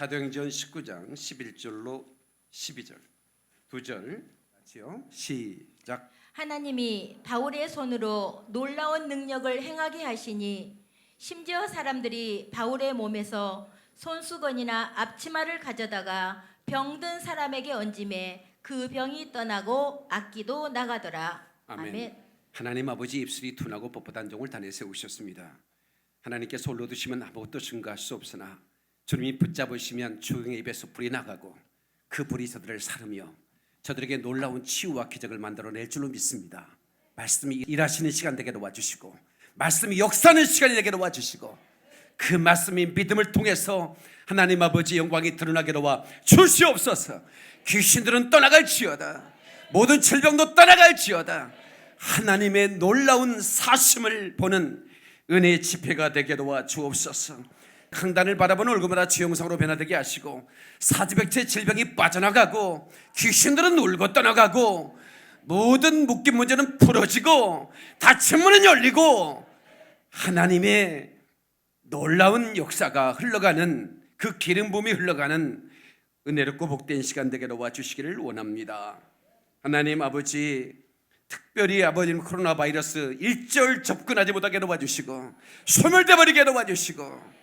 사도행전 19장 11절로 12절 두 절 같이요. 시작. 하나님이 바울의 손으로 놀라운 능력을 행하게 하시니 심지어 사람들이 바울의 몸에서 손수건이나 앞치마를 가져다가 병든 사람에게 얹음에 그 병이 떠나고 악기도 나가더라. 아멘. 하나님 아버지 입술이 둔하고 뻣뻣한 종을 단에 세우셨습니다. 하나님께서 홀로 두시면 아무것도 증거할 수 없으나 주님이 붙잡으시면 주의 입에서 불이 나가고 그 불이 저들을 사르며 저들에게 놀라운 치유와 기적을 만들어낼 줄로 믿습니다. 말씀이 일하시는 시간 되게 도와주시고 말씀이 역사하는 시간이 되게 도와주시고 그 말씀이 믿음을 통해서 하나님 아버지 영광이 드러나게 도와 주시옵소서. 귀신들은 떠나갈지어다. 모든 질병도 떠나갈지어다. 하나님의 놀라운 사심을 보는 은혜의 집회가 되게 도와 주옵소서. 강단을 바라보는 얼굴마다 주영상으로 변화되게 하시고 사지백체 질병이 빠져나가고 귀신들은 울고 떠나가고 모든 묶인 문제는 풀어지고 닫힌 문은 열리고 하나님의 놀라운 역사가 흘러가는 그 기름 부음이 흘러가는 은혜롭고 복된 시간 되게 도와주시기를 원합니다. 하나님 아버지, 특별히 아버지는 코로나 바이러스 일절 접근하지 못하게 도와주시고 소멸돼 버리게 도와주시고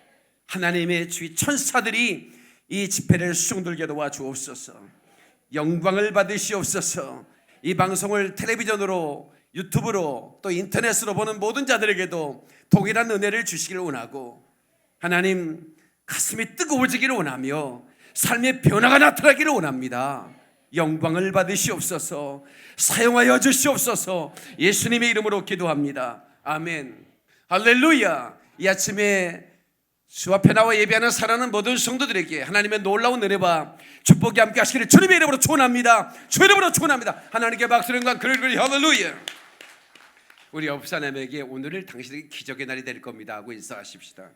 하나님의 주위 천사들이 이 집회를 수종들게 도와주옵소서. 영광을 받으시옵소서. 이 방송을 텔레비전으로 유튜브로 또 인터넷으로 보는 모든 자들에게도 동일한 은혜를 주시기를 원하고 하나님 가슴이 뜨거워지기를 원하며 삶의 변화가 나타나기를 원합니다. 영광을 받으시옵소서. 사용하여 주시옵소서. 예수님의 이름으로 기도합니다. 아멘. 할렐루야. 이 아침에 주 앞에 나와 예배하는 사랑하는 모든 성도들에게 하나님의 놀라운 은혜와 축복이 함께 하시기를 주님의 이름으로 축원합니다. 주의 이름으로 축원합니다. 하나님께 박수를 과 그를 할렐루야. 우리 업사님에게 오늘을 당신에게 기적의 날이 될 겁니다 하고 인사하십시다.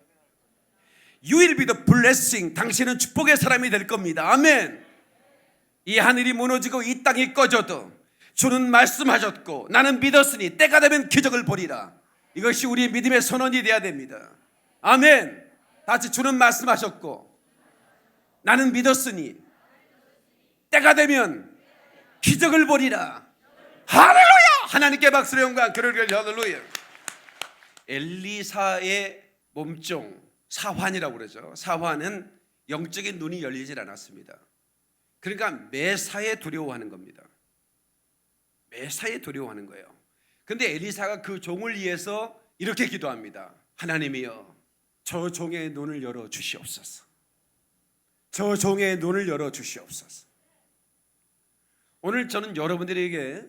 You will be the blessing. 당신은 축복의 사람이 될 겁니다. 아멘. 이 하늘이 무너지고 이 땅이 꺼져도 주는 말씀하셨고 나는 믿었으니 때가 되면 기적을 보리라. 이것이 우리의 믿음의 선언이 되어야 됩니다. 아멘. 다시 주는 말씀하셨고 나는 믿었으니 때가 되면 기적을 보리라. 할렐루야. 하나님께 박수를 영광 그를 할렐루야. 엘리사의 몸종 사환이라고 그러죠. 사환은 영적인 눈이 열리질 않았습니다. 그러니까 매사에 두려워하는 겁니다. 매사에 두려워하는 거예요. 그런데 엘리사가 그 종을 위해서 이렇게 기도합니다. 하나님이여 저 종의 눈을 열어 주시옵소서. 저 종의 눈을 열어 주시옵소서. 오늘 저는 여러분들에게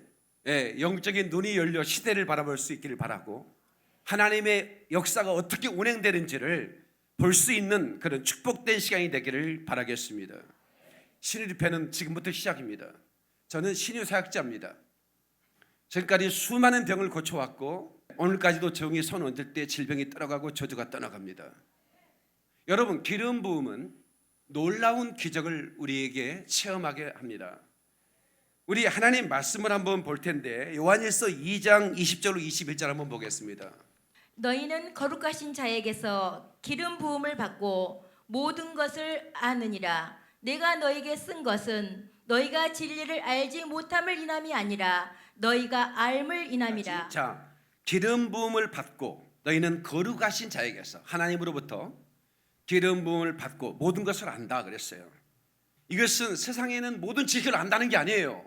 영적인 눈이 열려 시대를 바라볼 수 있기를 바라고 하나님의 역사가 어떻게 운행되는지를 볼 수 있는 그런 축복된 시간이 되기를 바라겠습니다. 신유 집회는 지금부터 시작입니다. 저는 신유 사역자입니다. 지금까지 수많은 병을 고쳐왔고 오늘까지도 정이 손 얹을 때 질병이 떠나가고 저주가 떠나갑니다. 여러분, 기름 부음은 놀라운 기적을 우리에게 체험하게 합니다. 우리 하나님 말씀을 한번 볼 텐데 요한일서 2장 20절로 21절 한번 보겠습니다. 너희는 거룩하신 자에게서 기름 부음을 받고 모든 것을 아느니라. 내가 너에게 쓴 것은 너희가 진리를 알지 못함을 인함이 아니라 너희가 알을 인함이라. 자, 기름 부음을 받고 너희는 거룩하신 자에게서 하나님으로부터 기름 부음을 받고 모든 것을 안다 그랬어요. 이것은 세상에는 모든 지식을 안다는 게 아니에요.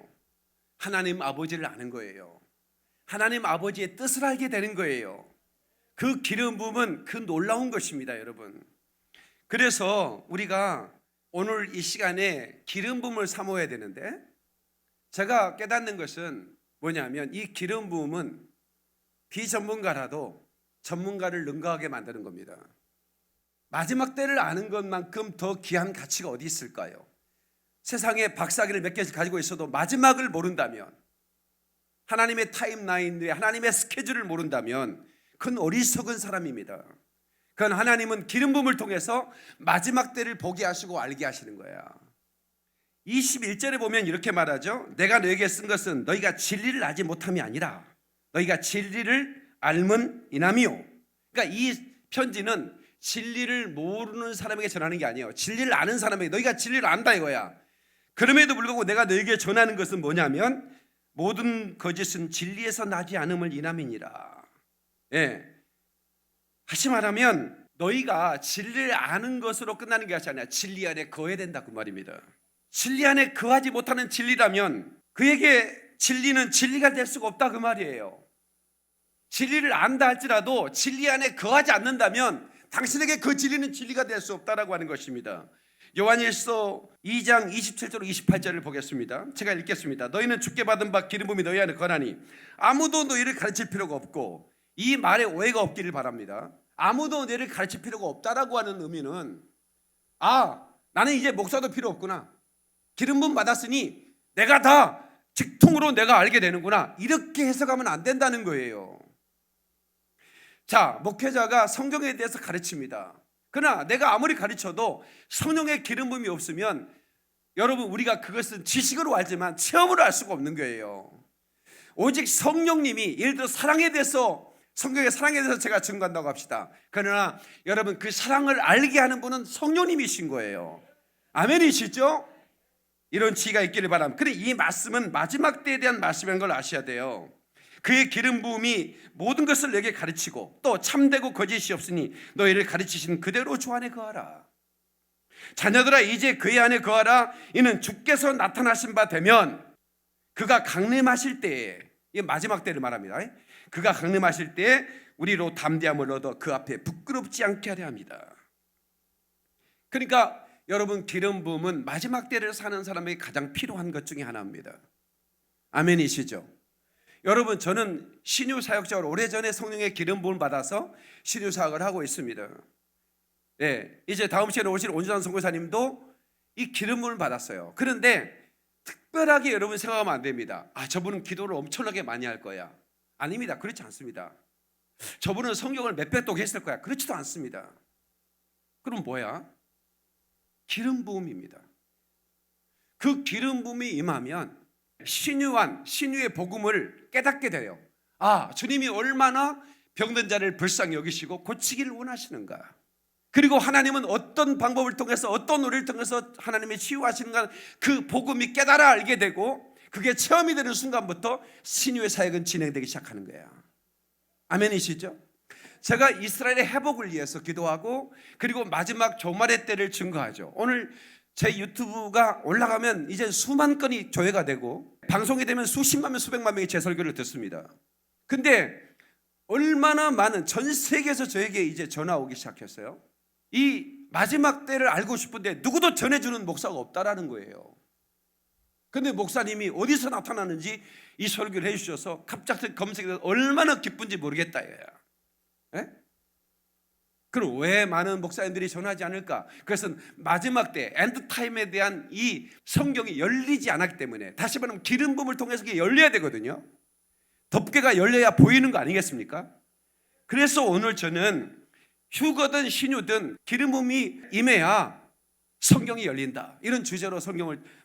하나님 아버지를 아는 거예요. 하나님 아버지의 뜻을 알게 되는 거예요. 그 기름 부음은 그 놀라운 것입니다, 여러분. 그래서 우리가 오늘 이 시간에 기름 부음을 사모해야 되는데 제가 깨닫는 것은 뭐냐면 이 기름 부음은 비전문가라도 전문가를 능가하게 만드는 겁니다. 마지막 때를 아는 것만큼 더 귀한 가치가 어디 있을까요? 세상에 박사학위를 몇 개씩 가지고 있어도 마지막을 모른다면 하나님의 타임라인에 하나님의 스케줄을 모른다면 그건 어리석은 사람입니다. 그건 하나님은 기름 부음을 통해서 마지막 때를 보게 하시고 알게 하시는 거야. 21절에 보면 이렇게 말하죠. 내가 너에게 쓴 것은 너희가 진리를 알지 못함이 아니라 너희가 진리를 알면 이남이요. 그러니까 이 편지는 진리를 모르는 사람에게 전하는 게 아니에요. 진리를 아는 사람에게, 너희가 진리를 안다 이거야. 그럼에도 불구하고 내가 너희에게 전하는 것은 뭐냐면 모든 거짓은 진리에서 나지 않음을 인함이니라. 예. 다시 말하면 너희가 진리를 아는 것으로 끝나는 게 아니라 진리 안에 거해야 된다 그 말입니다. 진리 안에 거하지 못하는 진리라면 그에게 진리는 진리가 될 수가 없다 그 말이에요. 진리를 안다 할지라도 진리 안에 거하지 않는다면 당신에게 그 진리는 진리가 될 수 없다라고 하는 것입니다. 요한일서 2장 27절 28절을 보겠습니다. 제가 읽겠습니다. 너희는 주께 받은 바 기름 부음이 너희 안에 거하니 아무도 너희를 가르칠 필요가 없고, 이 말에 오해가 없기를 바랍니다. 아무도 너희를 가르칠 필요가 없다라고 하는 의미는 나는 이제 목사도 필요 없구나, 기름 부음 받았으니 내가 다 직통으로 내가 알게 되는구나, 이렇게 해석하면 안 된다는 거예요. 자, 목회자가 성경에 대해서 가르칩니다. 그러나 내가 아무리 가르쳐도 성령의 기름 부음이 없으면 여러분 우리가 그것은 지식으로 알지만 체험으로 알 수가 없는 거예요. 오직 성령님이, 예를 들어 사랑에 대해서, 성경의 사랑에 대해서 제가 증거한다고 합시다. 그러나 여러분 그 사랑을 알게 하는 분은 성령님이신 거예요. 아멘이시죠? 이런 지혜가 있기를 바랍니다. 그런데 이 말씀은 마지막 때에 대한 말씀인 걸 아셔야 돼요. 그의 기름 부음이 모든 것을 내게 가르치고 또 참되고 거짓이 없으니 너희를 가르치신 그대로 주 안에 거하라. 자녀들아 이제 그의 안에 거하라. 이는 주께서 나타나신 바 되면 그가 강림하실 때에, 이 마지막 때를 말합니다. 그가 강림하실 때에 우리로 담대함을 얻어 그 앞에 부끄럽지 않게 하려 합니다. 그러니까 여러분 기름 부음은 마지막 때를 사는 사람에게 가장 필요한 것 중에 하나입니다. 아멘이시죠? 여러분 저는 신유 사역자로 오래전에 성령의 기름 부음을 받아서 신유 사역을 하고 있습니다. 예, 이제 다음 시간에 오실 온주환 선교사님도 이 기름 부음을 받았어요. 그런데 특별하게 여러분 생각하면 안 됩니다. 저분은 기도를 엄청나게 많이 할 거야. 아닙니다. 그렇지 않습니다. 저분은 성경을 몇백 독 했을 거야. 그렇지도 않습니다. 그럼 뭐야? 기름 부음입니다. 그 기름 부음이 임하면 신유의 복음을 깨닫게 돼요. 주님이 얼마나 병든 자를 불쌍히 여기시고 고치기를 원하시는가, 그리고 하나님은 어떤 방법을 통해서 어떤 노래를 통해서 하나님이 치유하시는가, 그 복음이 깨달아 알게 되고 그게 체험이 되는 순간부터 신유의 사역은 진행되기 시작하는 거예요. 아멘이시죠? 제가 이스라엘의 회복을 위해서 기도하고 그리고 마지막 종말의 때를 증거하죠. 오늘 제 유튜브가 올라가면 이제 수만 건이 조회가 되고 방송이 되면 수십만 명 수백만 명이 제 설교를 듣습니다. 근데 얼마나 많은, 전 세계에서 저에게 이제 전화 오기 시작했어요. 이 마지막 때를 알고 싶은데 누구도 전해주는 목사가 없다라는 거예요. 근데 목사님이 어디서 나타나는지 이 설교를 해주셔서 갑자기 검색해서 얼마나 기쁜지 모르겠다. 그럼 왜 많은 목사님들이 전하지 않을까? 그것은 마지막 때 엔드타임에 대한 이 성경이 열리지 않았기 때문에, 다시 말하면 기름 부음을 통해서 이게 열려야 되거든요. 덮개가 열려야 보이는 거 아니겠습니까? 그래서 오늘 저는 휴거든 신유든 기름 부음이 임해야 성경이 열린다, 이런 주제로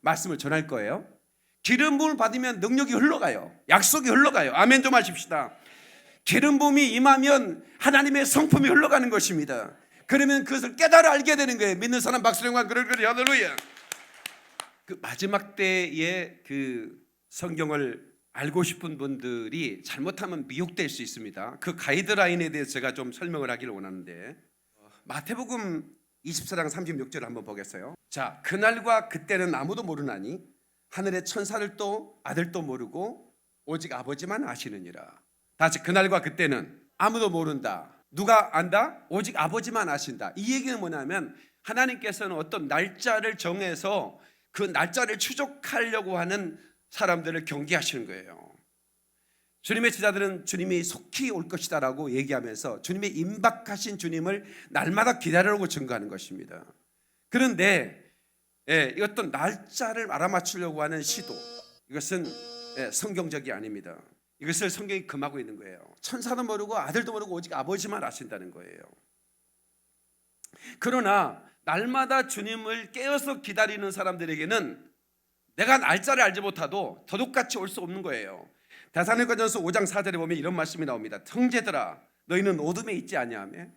말씀을 전할 거예요. 기름 부음을 받으면 능력이 흘러가요. 약속이 흘러가요. 아멘 좀 하십시다. 기름 부음이 임하면 하나님의 성품이 흘러가는 것입니다. 그러면 그것을 깨달아 알게 되는 거예요. 믿는 사람 박수령과 그럴 할렐루야. 그 마지막 때의 그 성경을 알고 싶은 분들이 잘못하면 미혹될 수 있습니다. 그 가이드라인에 대해서 제가 좀 설명을 하기를 원하는데, 마태복음 24장 36절을 한번 보겠어요. 자, 그날과 그때는 아무도 모르나니 하늘의 천사들도 아들도 모르고 오직 아버지만 아시느니라. 다시, 그날과 그때는 아무도 모른다. 누가 안다? 오직 아버지만 아신다. 이 얘기는 뭐냐면 하나님께서는 어떤 날짜를 정해서 그 날짜를 추적하려고 하는 사람들을 경계하시는 거예요. 주님의 제자들은 주님이 속히 올 것이다라고 얘기하면서 주님의 임박하신 주님을 날마다 기다리려고 증거하는 것입니다. 그런데 어떤 날짜를 알아맞추려고 하는 시도, 이것은 성경적이 아닙니다. 이것을 성경이 금하고 있는 거예요. 천사도 모르고 아들도 모르고 오직 아버지만 아신다는 거예요. 그러나 날마다 주님을 깨어서 기다리는 사람들에게는 내가 날짜를 알지 못하도 더독같이 올 수 없는 거예요. 데살로니가전서 5장 4절에 보면 이런 말씀이 나옵니다. 형제들아 너희는 어둠에 있지 아니하며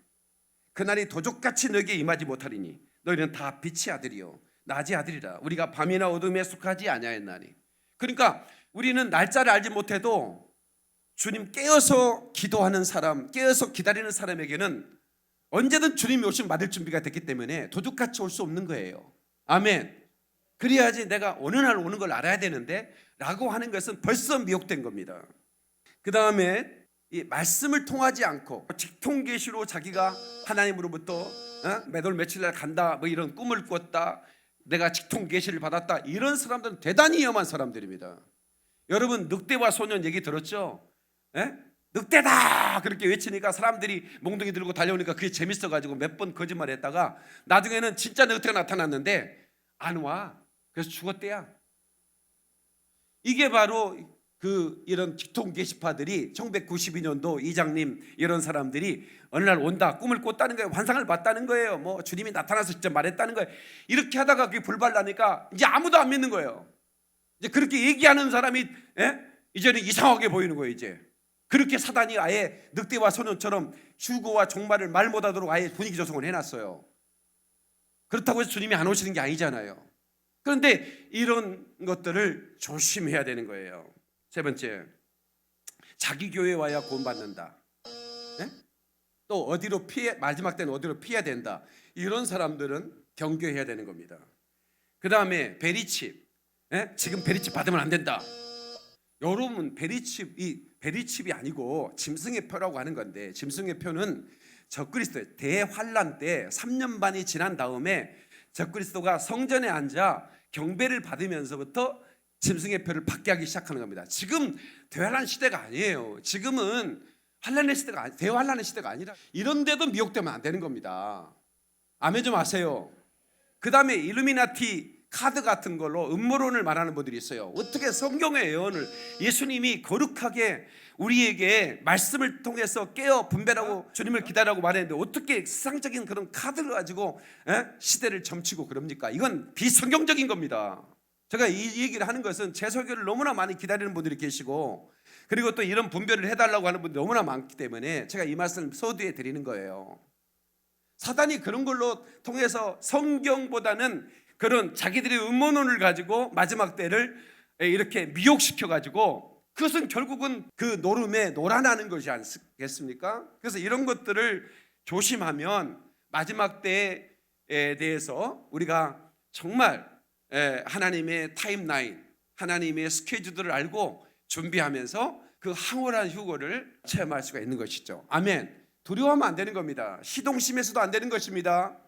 그날이 도적같이 너에게 임하지 못하리니 너희는 다 빛의 아들이요 낮의 아들이라. 우리가 밤이나 어둠에 속하지 아니하였나니. 그러니까 우리는 날짜를 알지 못해도 주님 깨어서 기도하는 사람, 깨어서 기다리는 사람에게는 언제든 주님이 오시면 맞을 준비가 됐기 때문에 도둑같이 올 수 없는 거예요. 아멘. 그래야지 내가 어느 날 오는 걸 알아야 되는데 라고 하는 것은 벌써 미혹된 겁니다. 그 다음에 이 말씀을 통하지 않고 직통계시로 자기가 하나님으로부터 몇 월 며칠 날 간다 뭐 이런 꿈을 꿨다, 내가 직통계시를 받았다, 이런 사람들은 대단히 위험한 사람들입니다. 여러분 늑대와 소년 얘기 들었죠? 늑대다 그렇게 외치니까 사람들이 몽둥이 들고 달려오니까 그게 재밌어가지고 몇 번 거짓말했다가 나중에는 진짜 늑대가 나타났는데 안 와. 그래서 죽었대야. 이게 바로 이런 직통 게시파들이 1992년도 이장님 이런 사람들이 어느 날 온다, 꿈을 꿨다는 거예요. 환상을 봤다는 거예요. 뭐 주님이 나타나서 진짜 말했다는 거예요. 이렇게 하다가 그게 불발나니까 이제 아무도 안 믿는 거예요. 이제 그렇게 얘기하는 사람이 이제는 이상하게 보이는 거예요. 이제 그렇게 사단이 아예 늑대와 소년처럼 휴거와 종말을 말 못하도록 아예 분위기 조성을 해놨어요. 그렇다고 해서 주님이 안 오시는 게 아니잖아요. 그런데 이런 것들을 조심해야 되는 거예요. 세 번째, 자기 교회 와야 구원받는다. 또 어디로 마지막 때는 어디로 피해야 된다. 이런 사람들은 경계해야 되는 겁니다. 그 다음에 베리칩, 지금 베리칩 받으면 안 된다. 여러분 베리칩이 아니고 짐승의 표라고 하는 건데, 짐승의 표는 적그리스도의 대환란 때 3년 반이 지난 다음에 적그리스도가 성전에 앉아 경배를 받으면서부터 짐승의 표를 받게 하기 시작하는 겁니다. 지금 대환란 시대가 아니에요. 지금은 환란의 시대가 대환란의 시대가 아니라 이런데도 미혹되면 안 되는 겁니다. 아멘 좀 하세요. 그 다음에 일루미나티 카드 같은 걸로 음모론을 말하는 분들이 있어요. 어떻게 성경의 예언을 예수님이 거룩하게 우리에게 말씀을 통해서 깨어 분별하고 주님을 기다리라고 말했는데 어떻게 세상적인 그런 카드를 가지고 시대를 점치고 그럽니까? 이건 비성경적인 겁니다. 제가 이 얘기를 하는 것은 제 설교를 너무나 많이 기다리는 분들이 계시고, 그리고 또 이런 분별을 해달라고 하는 분들이 너무나 많기 때문에 제가 이 말씀을 서두에 드리는 거예요. 사단이 그런 걸로 통해서 성경보다는 그런 자기들의 음모론을 가지고 마지막 때를 이렇게 미혹시켜가지고, 그것은 결국은 그 노름에 놀아나는 것이 아니겠습니까? 그래서 이런 것들을 조심하면 마지막 때에 대해서 우리가 정말 하나님의 타임라인, 하나님의 스케줄들을 알고 준비하면서 그 황홀한 휴거를 체험할 수가 있는 것이죠. 아멘. 두려워하면 안 되는 겁니다. 시동심에서도 안 되는 것입니다.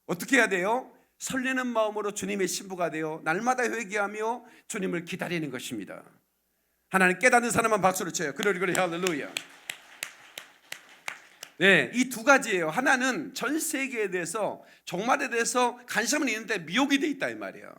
어떻게 해야 돼요? 설레는 마음으로 주님의 신부가 되어 날마다 회개하며 주님을 기다리는 것입니다. 하나님 깨닫는 사람만 박수를 쳐요. 그래 할렐루야. 네, 이 두 가지예요. 하나는 전 세계에 대해서 종말에 대해서 관심은 있는데 미혹이 돼 있다 이 말이에요.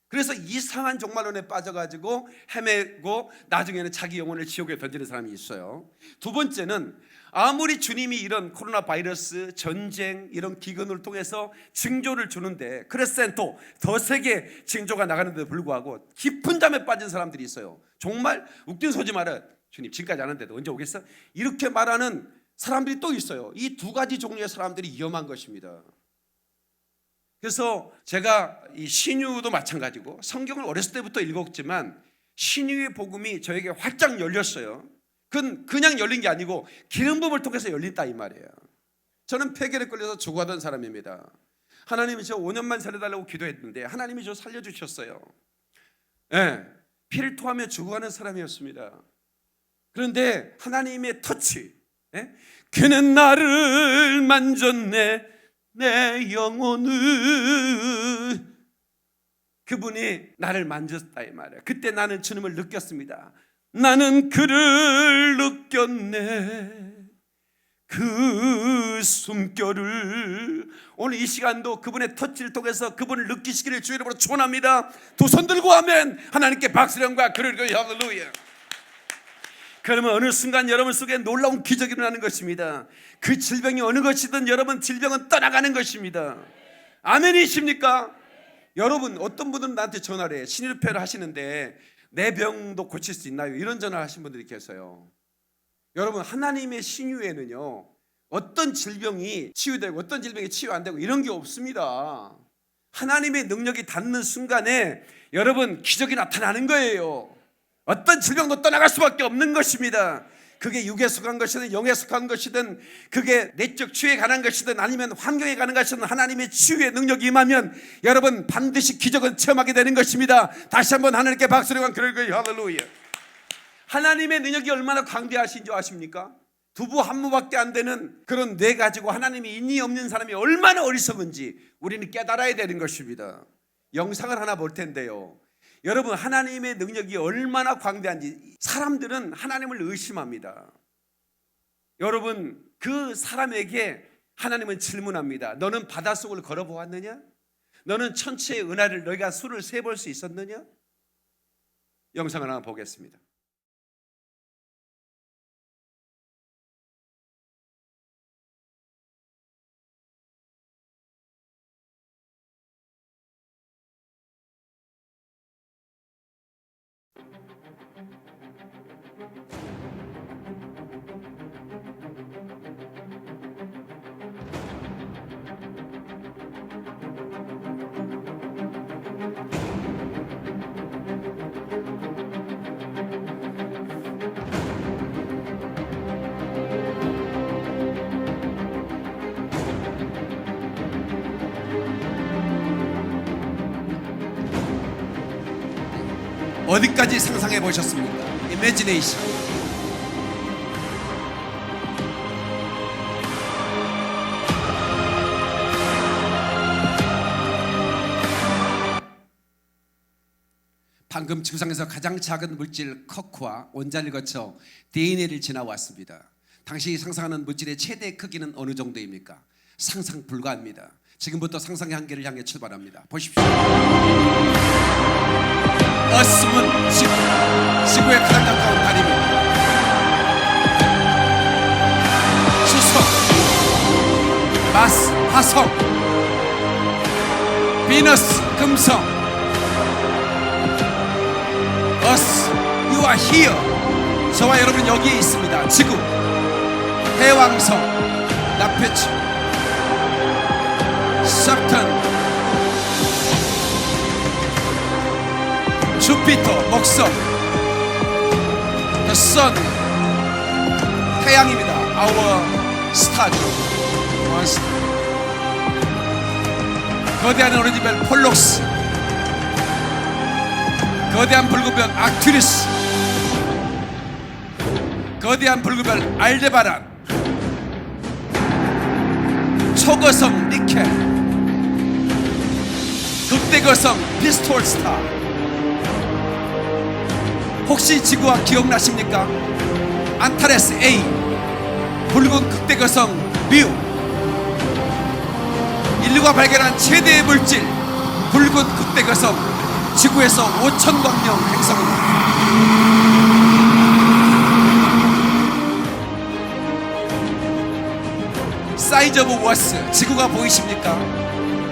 그래서 이상한 종말론에 빠져가지고 헤매고 나중에는 자기 영혼을 지옥에 던지는 사람이 있어요. 두 번째는 아무리 주님이 이런 코로나 바이러스, 전쟁 이런 기근을 통해서 징조를 주는데 크레센토 더 세게 징조가 나가는데도 불구하고 깊은 잠에 빠진 사람들이 있어요. 정말 웃긴 소지 말아. 주님 지금까지 안 왔는데도 언제 오겠어? 이렇게 말하는 사람들이 또 있어요. 이 두 가지 종류의 사람들이 위험한 것입니다. 그래서 제가 이 신유도 마찬가지고 성경을 어렸을 때부터 읽었지만 신유의 복음이 저에게 활짝 열렸어요. 그건 그냥 열린 게 아니고 기름 부음을 통해서 열린다 이 말이에요. 저는 폐결에 걸려서 죽어가던 사람입니다. 하나님이 저 5년만 살려달라고 기도했는데 하나님이 저 살려주셨어요. 피를 토하며 죽어가는 사람이었습니다. 그런데 하나님의 터치, 그는 나를 만졌네 내 영혼을, 그분이 나를 만졌다 이 말이에요. 그때 나는 주님을 느꼈습니다. 나는 그를 느꼈네 그 숨결을. 오늘 이 시간도 그분의 터치를 통해서 그분을 느끼시기를 주의 이름으로 축원합니다. 두 손 들고 아멘. 하나님께 박수령과 그리고 할렐루야. 그러면 어느 순간 여러분 속에 놀라운 기적이 일어나는 것입니다. 그 질병이 어느 것이든 여러분 질병은 떠나가는 것입니다. 아멘이십니까? 여러분 어떤 분들은 나한테 전화를 해. 신유표를 하시는데 내 병도 고칠 수 있나요? 이런 전화를 하신 분들이 계세요. 여러분 하나님의 신유에는요 어떤 질병이 치유되고 어떤 질병이 치유 안 되고 이런 게 없습니다. 하나님의 능력이 닿는 순간에 여러분 기적이 나타나는 거예요. 어떤 질병도 떠나갈 수밖에 없는 것입니다. 그게 육에 속한 것이든 영에 속한 것이든 그게 내적 치유에 관한 것이든 아니면 환경에 관한 것이든 하나님의 치유의 능력이 임하면 여러분 반드시 기적은 체험하게 되는 것입니다. 다시 한번 하나님께 박수를 그럴 거예요. 할렐루야. 하나님의 능력이 얼마나 광대하신 줄 아십니까? 두부 한 무밖에 안 되는 그런 뇌 가지고 하나님이 인이 없는 사람이 얼마나 어리석은지 우리는 깨달아야 되는 것입니다. 영상을 하나 볼 텐데요. 여러분 하나님의 능력이 얼마나 광대한지 사람들은 하나님을 의심합니다. 여러분 그 사람에게 하나님은 질문합니다. 너는 바닷속을 걸어보았느냐? 너는 천체의 은하를 너희가 수를 세볼 수 있었느냐? 영상을 하나 보겠습니다. 어디까지 상상해 보셨습니까? 이미지네이션. 방금 지구상에서 가장 작은 물질 커크와 원자를 거쳐 DNA를 지나왔습니다. 당신이 상상하는 물질의 최대 크기는 어느 정도입니까? 상상 불가합니다. 지금부터 상상의 한계를 향해 출발합니다. 보십시오. 어스문 지구의 가장 가까운 달입니다. 수석, 마스, 화성, 비너스, 금성. 어스, you are here. 저와 여러분은 여기에 있습니다. 지구, 해왕성, 나페추, 사turn, 주피터, 목성, the sun, 태양입니다. our star, one star. 거대한 오렌지별 폴록스, 거대한 붉은별 악튜리스, 거대한 붉은별 알데바란, 초거성 니켈, 극대거성 피스톨스타. 혹시 지구와 기억나십니까? 안타레스 A, 붉은 극대거성 뮤. 인류가 발견한 최대의 물질 붉은 극대거성, 지구에서 5,000광명 행성입니다. 사이즈 오브 워스, 지구가 보이십니까?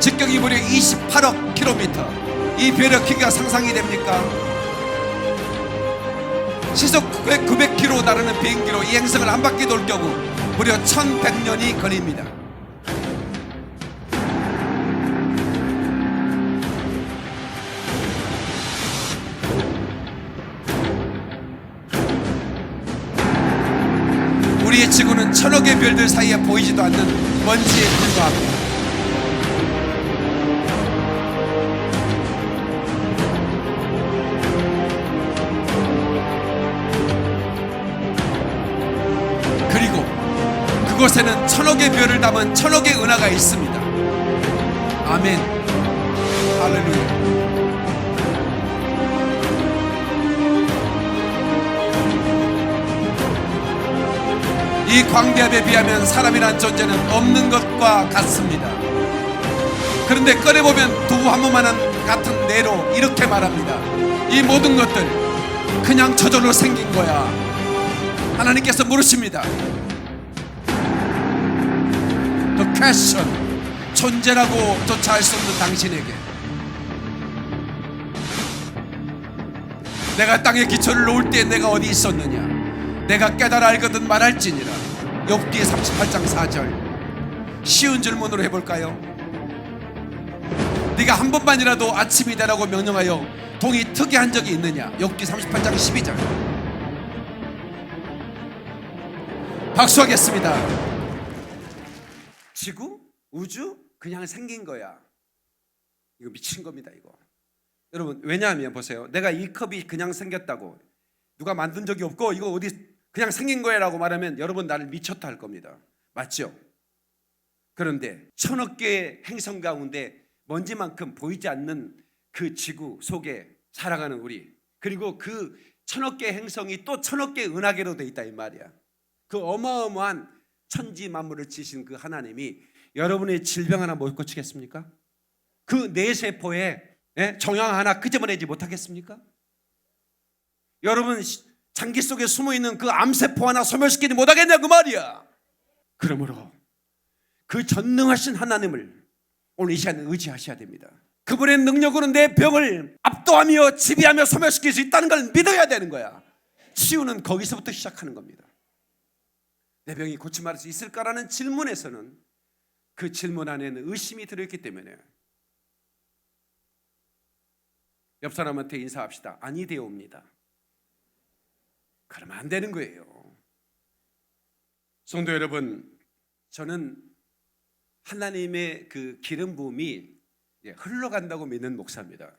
직경이 무려 28억 킬로미터. 이 별의 크기가 상상이 됩니까? 시속 900km 나르는 비행기로 이 행성을 한 바퀴 돌 경우 무려 1100년이 걸립니다. 우리의 지구는 천억의 별들 사이에 보이지도 않는 먼지에 불과합니다. 그리고 그곳에는 천억의 별을 담은 천억의 은하가 있습니다. 아멘. 할렐루야. 이 광대함에 비하면 사람이란 존재는 없는 것과 같습니다. 그런데 꺼내보면 두부 한 모만한 같은 뇌로 이렇게 말합니다. 이 모든 것들 그냥 저절로 생긴 거야. 하나님께서 물으십니다. The question, 존재라고 조차 할 수 없는 당신에게 내가 땅에 기초를 놓을 때 내가 어디 있었느냐? 내가 깨달아 알거든 말할지니라. 욥기 38장 4절 쉬운 질문으로 해볼까요? 네가 한 번만이라도 아침이 되라고 명령하여 동이 트게 한 적이 있느냐? 욥기 38장 12절. 박수하겠습니다. 지구? 우주? 그냥 생긴 거야. 이거 미친 겁니다 이거. 여러분, 왜냐하면 보세요, 내가 이 컵이 그냥 생겼다고, 누가 만든 적이 없고 이거 어디 그냥 생긴 거야 라고 말하면 여러분 나를 미쳤다 할 겁니다. 맞죠? 그런데 1000억 개의 행성 가운데 먼지만큼 보이지 않는 그 지구 속에 살아가는 우리, 그리고 그 1000억 개의 행성이 또 1000억 개의 은하계로 돼 있다 이 말이야. 그 어마어마한 천지 만물을 지신 그 하나님이 여러분의 질병 하나 못 고치겠습니까? 그 뇌세포에 정형 하나 끄집어내지 못하겠습니까? 여러분 장기 속에 숨어있는 그 암세포 하나 소멸시키지 못하겠냐 그 말이야. 그러므로 그 전능하신 하나님을 오늘 이 시간에 의지하셔야 됩니다. 그분의 능력으로 내 병을 압도하며 지배하며 소멸시킬 수 있다는 걸 믿어야 되는 거야. 치유는 거기서부터 시작하는 겁니다. 내 병이 고침받을 수 있을까라는 질문에서는 그 질문 안에는 의심이 들어있기 때문에 옆 사람한테 인사합시다. 아니 되옵니다. 그러면 안 되는 거예요. 성도 여러분, 저는 하나님의 그 기름 부음이 흘러간다고 믿는 목사입니다.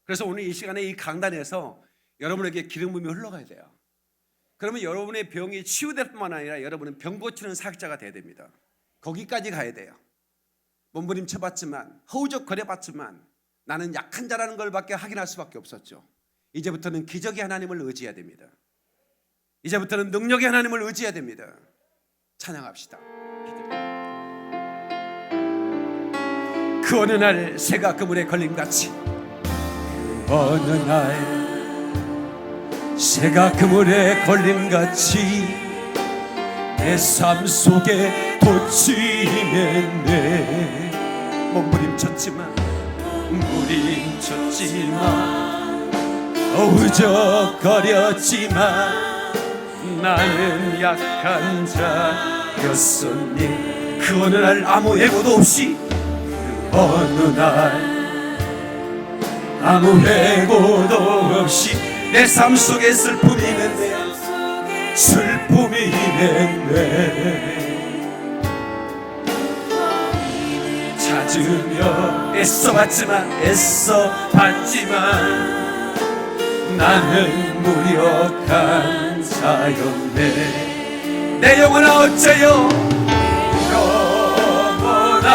그래서 오늘 이 시간에 이 강단에서 여러분에게 기름 부음이 흘러가야 돼요. 그러면 여러분의 병이 치유될 뿐만 아니라 여러분은 병 고치는 사역자가 돼야 됩니다. 거기까지 가야 돼요. 몸부림쳐봤지만, 허우적거려봤지만 나는 약한 자라는 걸 밖에 확인할 수밖에 없었죠. 이제부터는 기적의 하나님을 의지해야 됩니다. 이제부터는 능력의 하나님을 의지해야 됩니다. 찬양합시다. 그 어느 날 새가 그물에 걸림같이, 그 어느 날 새가 그물에 걸림같이 내 삶 속에 돋치겠네. 몸부림쳤지만 어우적거렸지만 나는 약한 자였었니. 그 어느 날 아무 예고도 없이, 그 어느 날 아무 예고도 없이 내 삶 속에 슬픔이 있는데, 슬픔이 있는데 찾으며 애써봤지만 나는 무력한 자였네. 내 영혼아 어째요 영혼아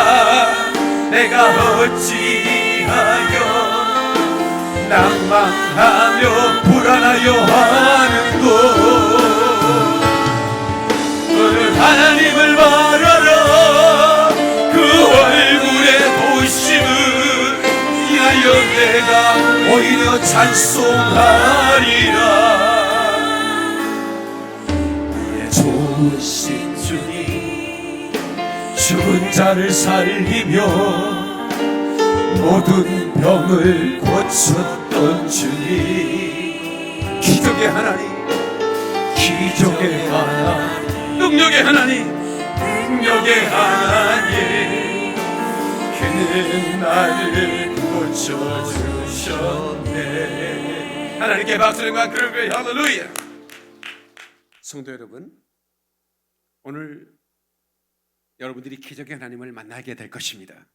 내가 어찌하여 낭망하며 불안하여 하는고. 오늘 하나님을 바라라. 그 얼굴의 도심을 인하여 내가 오히려 찬송하리라. 우리의 좋으신 주님, 죽은 자를 살리며 모든 병을 고쳤던 주님, 기적의 하나님, 기적의 하나님, 능력의 하나님, 능력의 하나님, 그는 나를 고쳐주셨네. 하나님께 박수와 그를 할렐루야. 성도 여러분, 오늘 여러분들이 기적의 하나님을 만나게 될 것입니다.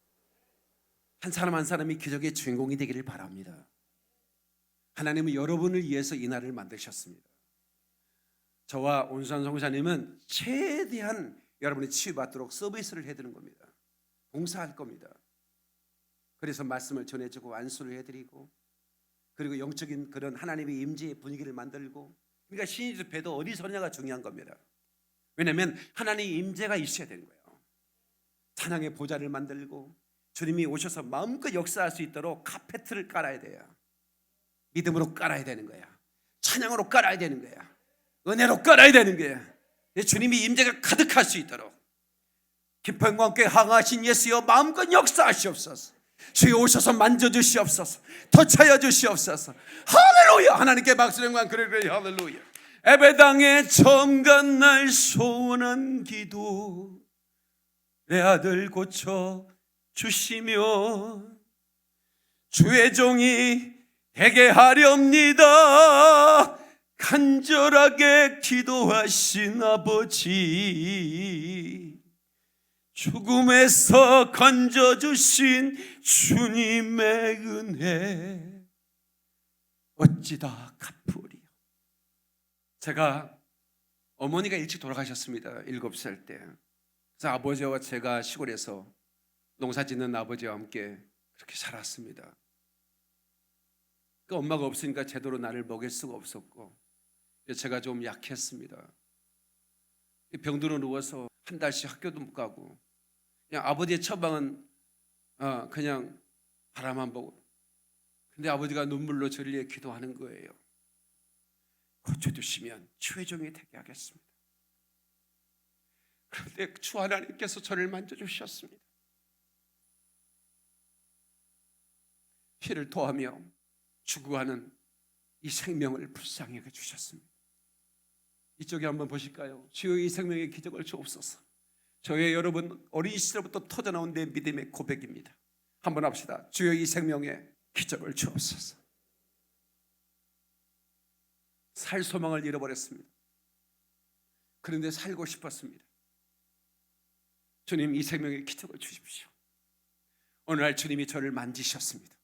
한 사람 한 사람이 기적의 주인공이 되기를 바랍니다. 하나님은 여러분을 위해서 이 날을 만드셨습니다. 저와 온수환 성사님은 최대한 여러분이 치유받도록 서비스를 해드리는 겁니다. 봉사할 겁니다. 그래서 말씀을 전해주고 안수를 해드리고, 그리고 영적인 그런 하나님의 임재의 분위기를 만들고, 그러니까 신의 집회도 어디서 하냐가 중요한 겁니다. 왜냐하면 하나님의 임재가 있어야 되는 거예요. 찬양의 보좌를 만들고 주님이 오셔서 마음껏 역사할 수 있도록 카페트를 깔아야 돼요. 믿음으로 깔아야 되는 거야. 찬양으로 깔아야 되는 거야. 은혜로 깔아야 되는 거야. 주님이 임재가 가득할 수 있도록. 기쁨과 함께 항하신 예수여 마음껏 역사하시옵소서. 주여 오셔서 만져주시옵소서. 터차여 주시옵소서. 할렐루야. 하나님께 박수령만 그래 할렐루야. 예배당에 처음 간 날 소원한 기도, 내 아들 고쳐 주시며 주의 종이 되게 하렵니다. 간절하게 기도하신 아버지, 죽음에서 건져주신 주님의 은혜 어찌다 갚으리요. 제가 어머니가 일찍 돌아가셨습니다. 7살 때. 그래서 아버지와 제가 시골에서 농사 짓는 아버지와 함께 그렇게 살았습니다. 그 엄마가 없으니까 제대로 나를 먹일 수가 없었고, 제가 좀 약했습니다. 병들어 누워서 한 달씩 학교도 못 가고, 그냥 아버지의 처방은 그냥 바라만 보고, 근데 아버지가 눈물로 저를 위해 기도하는 거예요. 고쳐주시면 주의 종이 되게 하겠습니다. 그런데 주 하나님께서 저를 만져주셨습니다. 피를 토하며 죽어가는 이 생명을 불쌍히 여겨 주셨습니다. 이쪽에 한번 보실까요? 주여 이 생명의 기적을 주옵소서. 저의 여러분 어린 시절부터 터져나온 내 믿음의 고백입니다. 한번 합시다. 주여 이 생명의 기적을 주옵소서. 살 소망을 잃어버렸습니다. 그런데 살고 싶었습니다. 주님 이 생명의 기적을 주십시오. 어느 날 주님이 저를 만지셨습니다.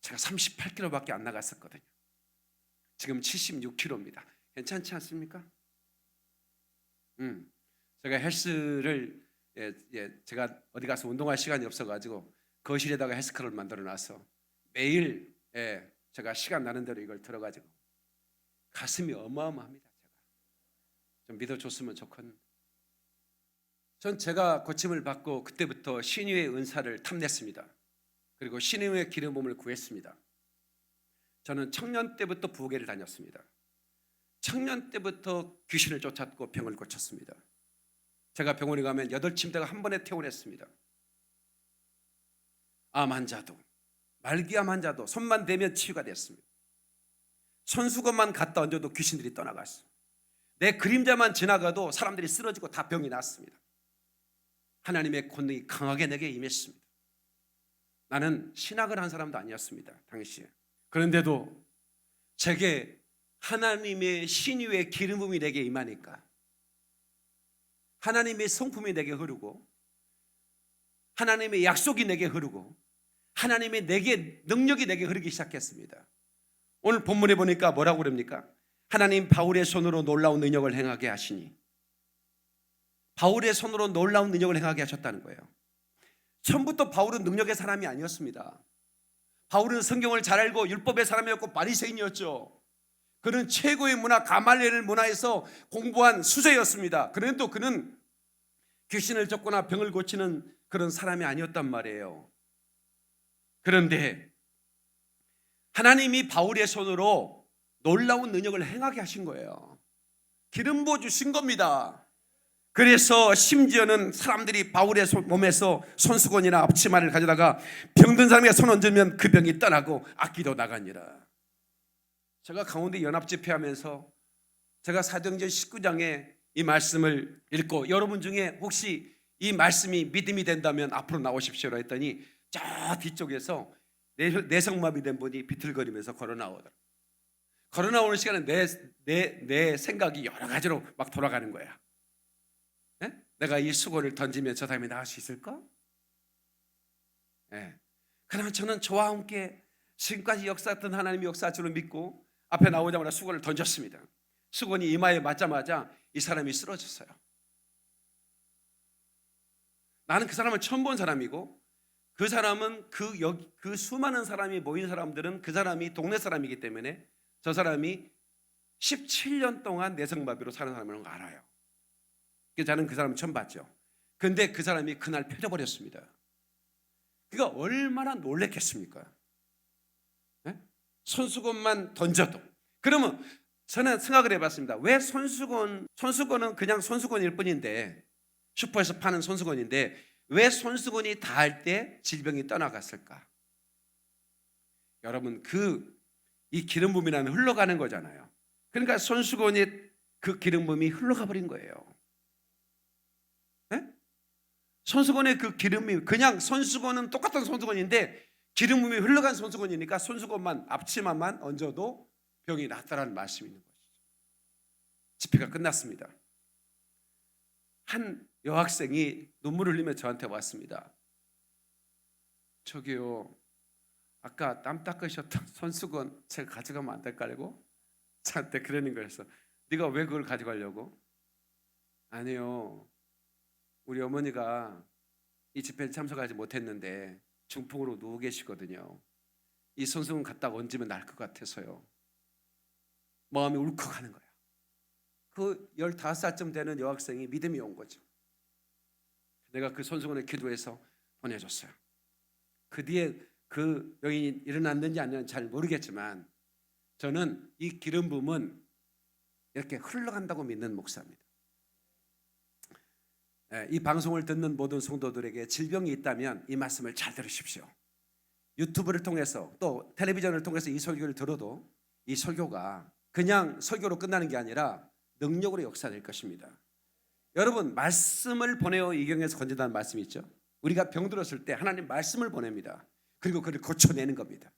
제가 38kg밖에 안 나갔었거든요. 지금 76kg입니다. 괜찮지 않습니까? 제가 헬스를 제가 어디 가서 운동할 시간이 없어가지고 거실에다가 헬스클럽을 만들어놔서 매일 제가 시간 나는 대로 이걸 들어가지고 가슴이 어마어마합니다. 제가 좀 믿어줬으면 좋겠는데, 전 제가 고침을 받고 그때부터 신유의 은사를 탐냈습니다. 그리고 신유의 기름 부음을 구했습니다. 저는 청년 때부터 부흥회를 다녔습니다. 청년 때부터 귀신을 쫓았고 병을 고쳤습니다. 제가 병원에 가면 8침대가 한 번에 퇴원했습니다. 암 환자도, 말기암 환자도 손만 대면 치유가 됐습니다. 손수건만 갖다 얹어도 귀신들이 떠나갔어요. 내 그림자만 지나가도 사람들이 쓰러지고 다 병이 났습니다. 하나님의 권능이 강하게 내게 임했습니다. 나는 신학을 한 사람도 아니었습니다, 당시에. 그런데도 제게 하나님의 신유의 기름 부음이 내게 임하니까 하나님의 성품이 내게 흐르고 하나님의 약속이 내게 흐르고 하나님의 내게 능력이 내게 흐르기 시작했습니다. 오늘 본문에 보니까 뭐라고 그럽니까? 하나님 바울의 손으로 놀라운 능력을 행하게 하시니, 바울의 손으로 놀라운 능력을 행하게 하셨다는 거예요. 처음부터 바울은 능력의 사람이 아니었습니다. 바울은 성경을 잘 알고 율법의 사람이었고 바리새인이었죠. 그는 최고의 문화 가말리엘 문화에서 공부한 수재였습니다. 그런데도 그는 귀신을 쫓거나 병을 고치는 그런 사람이 아니었단 말이에요. 그런데 하나님이 바울의 손으로 놀라운 능력을 행하게 하신 거예요. 기름 부어 주신 겁니다. 그래서 심지어는 사람들이 바울의 몸에서 손수건이나 앞치마를 가져다가 병든 사람에게 손 얹으면 그 병이 떠나고 악기도 나가니라. 제가 강원도 연합집회하면서 제가 사도행전 19장에 이 말씀을 읽고, 여러분 중에 혹시 이 말씀이 믿음이 된다면 앞으로 나오십시오 했더니 저 뒤쪽에서 내성마비 된 분이 비틀거리면서 걸어 나오더라고요. 걸어 나오는 시간에 내 생각이 여러 가지로 막 돌아가는 거야. 네? 내가 이 수건을 던지면 저 사람이 나갈 수 있을까? 네. 그러나 저는 저와 함께 지금까지 역사했던 하나님의 역사 줄을 믿고 앞에 나오자마자 수건을 던졌습니다. 수건이 이마에 맞자마자 이 사람이 쓰러졌어요. 나는 그 사람을 처음 본 사람이고, 그 사람은 그 수많은 사람이 모인 사람들은 그 사람이 동네 사람이기 때문에 저 사람이 17년 동안 내성마비로 사는 사람이라는 거 알아요. 그래서 저는 그 사람 처음 봤죠. 그런데 그 사람이 그날 펴져버렸습니다. 그가 얼마나 놀랬겠습니까? 네? 손수건만 던져도. 그러면 저는 생각을 해봤습니다. 왜 손수건은 그냥 손수건일 뿐인데, 슈퍼에서 파는 손수건인데 왜 손수건이 닿을 때 질병이 떠나갔을까? 여러분, 이 기름 부음이라는 흘러가는 거잖아요. 그러니까 손수건에 그 기름 부음이 흘러가 버린 거예요. 네? 손수건의 그 기름이 그냥 손수건은 똑같은 손수건인데 기름 부음이 흘러간 손수건이니까 손수건만 앞치마만 얹어도 병이 낫다라는 말씀이 있는 거죠. 집회가 끝났습니다. 한 여학생이 눈물을 흘리며 저한테 왔습니다. 저기요, 아까 땀 닦으셨던 손수건 제가 가져가면 안 될까요? 저한테 그러는 거였어. 네가 왜 그걸 가져가려고? 아니요, 우리 어머니가 이 집회에 참석하지 못했는데 중풍으로 누워 계시거든요. 이 손수건 갖다가 얹으면 나을 것 같아서요. 마음이 울컥하는 거야. 그 15살쯤 되는 여학생이 믿음이 온 거죠. 내가 그 손수건을 기도해서 보내줬어요. 그 뒤에 그 병이 일어났는지 아니는지 잘 모르겠지만 저는 이 기름 부음은 이렇게 흘러간다고 믿는 목사입니다. 이 방송을 듣는 모든 성도들에게 질병이 있다면 이 말씀을 잘 들으십시오. 유튜브를 통해서 또 텔레비전을 통해서 이 설교를 들어도 이 설교가 그냥 설교로 끝나는 게 아니라 능력으로 역사될 것입니다. 여러분, 말씀을 보내어 이경에서 건진다는 말씀이 있죠. 우리가 병들었을 때 하나님 말씀을 보냅니다. 그리고 그를 고쳐내는 겁니다.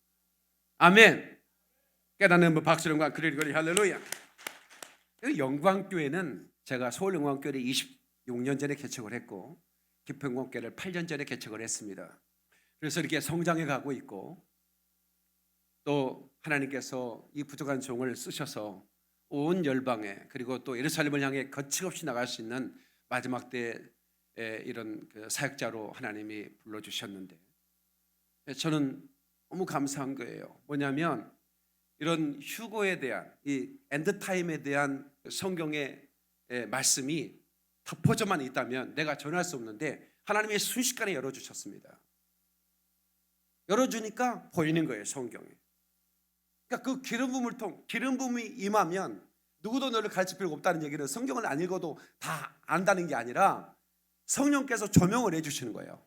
아멘. 깨닫는 박수령과 그리거리 할렐루야. 영광교회는 제가 서울영광교회를 26년 전에 개척을 했고 기평공교회를 8년 전에 개척을 했습니다. 그래서 이렇게 성장해 가고 있고 또 하나님께서 이 부족한 종을 쓰셔서 온 열방에 그리고 또 예루살렘을 향해 거침없이 나갈 수 있는 마지막 때의 이런 그 사역자로 하나님이 불러주셨는데 저는 너무 감사한 거예요. 뭐냐면 이런 휴거에 대한 이 엔드타임에 대한 성경의 말씀이 덮어져만 있다면 내가 전할 수 없는데 하나님이 순식간에 열어주셨습니다. 열어주니까 보이는 거예요, 성경에. 그러니까 그 기름 부음이 임하면 누구도 너를 가르칠 필요가 없다는 얘기는 성경을 안 읽어도 다 안다는 게 아니라 성령께서 조명을 해주시는 거예요.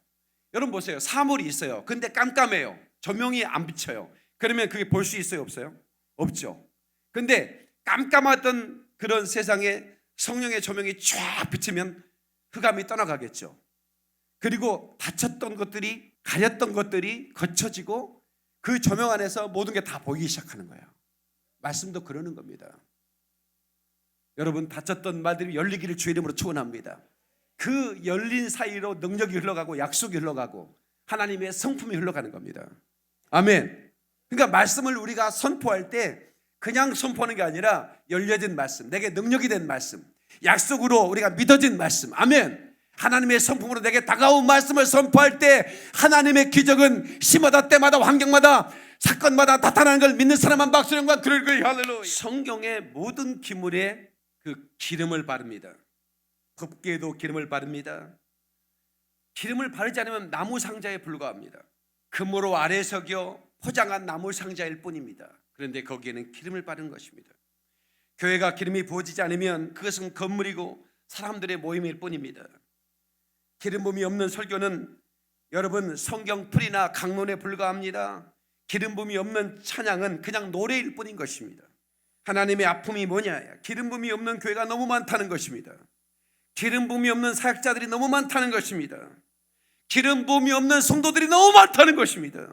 여러분 보세요. 사물이 있어요. 근데 깜깜해요. 조명이 안 비쳐요. 그러면 그게 볼 수 있어요, 없어요? 없죠. 근데 깜깜했던 그런 세상에 성령의 조명이 쫙 비치면 흑암이 떠나가겠죠. 그리고 닫혔던 것들이, 가렸던 것들이 거쳐지고 그 조명 안에서 모든 게 다 보이기 시작하는 거예요. 말씀도 그러는 겁니다. 여러분, 닫혔던 말들이 열리기를 주의 이름으로 축원합니다. 그 열린 사이로 능력이 흘러가고 약속이 흘러가고 하나님의 성품이 흘러가는 겁니다. 아멘. 그러니까 말씀을 우리가 선포할 때 그냥 선포하는 게 아니라 열려진 말씀, 내게 능력이 된 말씀, 약속으로 우리가 믿어진 말씀. 아멘. 하나님의 성품으로 내게 다가온 말씀을 선포할 때 하나님의 기적은 시마다 때마다 환경마다 사건마다 나타나는 걸 믿는 사람만 박수령과 그럴 할렐루야. 성경의 모든 기물에 그 기름을 바릅니다. 법궤에도 기름을 바릅니다. 기름을 바르지 않으면 나무 상자에 불과합니다. 금으로 아래 석여 포장한 나무 상자일 뿐입니다. 그런데 거기에는 기름을 바른 것입니다. 교회가 기름이 부어지지 않으면 그것은 건물이고 사람들의 모임일 뿐입니다. 기름 부음이 없는 설교는 여러분 성경풀이나 강론에 불과합니다. 기름 부음이 없는 찬양은 그냥 노래일 뿐인 것입니다. 하나님의 아픔이 뭐냐? 기름 부음이 없는 교회가 너무 많다는 것입니다. 기름 부음이 없는 사역자들이 너무 많다는 것입니다. 기름 부음이 없는 성도들이 너무 많다는 것입니다.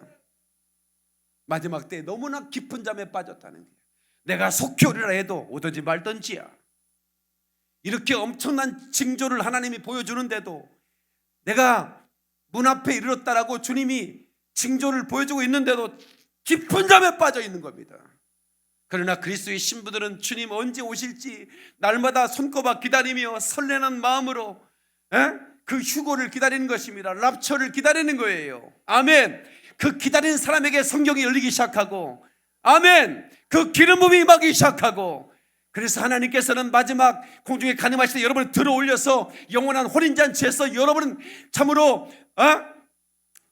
마지막 때에 너무나 깊은 잠에 빠졌다는 거예요. 내가 속히 오리라 해도 오든지 말든지야. 이렇게 엄청난 징조를 하나님이 보여주는데도 내가 문 앞에 이르렀다라고 주님이 징조를 보여주고 있는데도 깊은 잠에 빠져 있는 겁니다. 그러나 그리스도의 신부들은 주님 언제 오실지 날마다 손꼽아 기다리며 설레는 마음으로 그 휴거를 기다리는 것입니다. 랍처를 기다리는 거예요. 아멘. 그 기다리는 사람에게 성경이 열리기 시작하고 아멘. 그 기름 부음이 임하기 시작하고 그래서 하나님께서는 마지막 공중에 가늠하실 때 여러분을 들어 올려서 영원한 혼인잔치에서 여러분은 참으로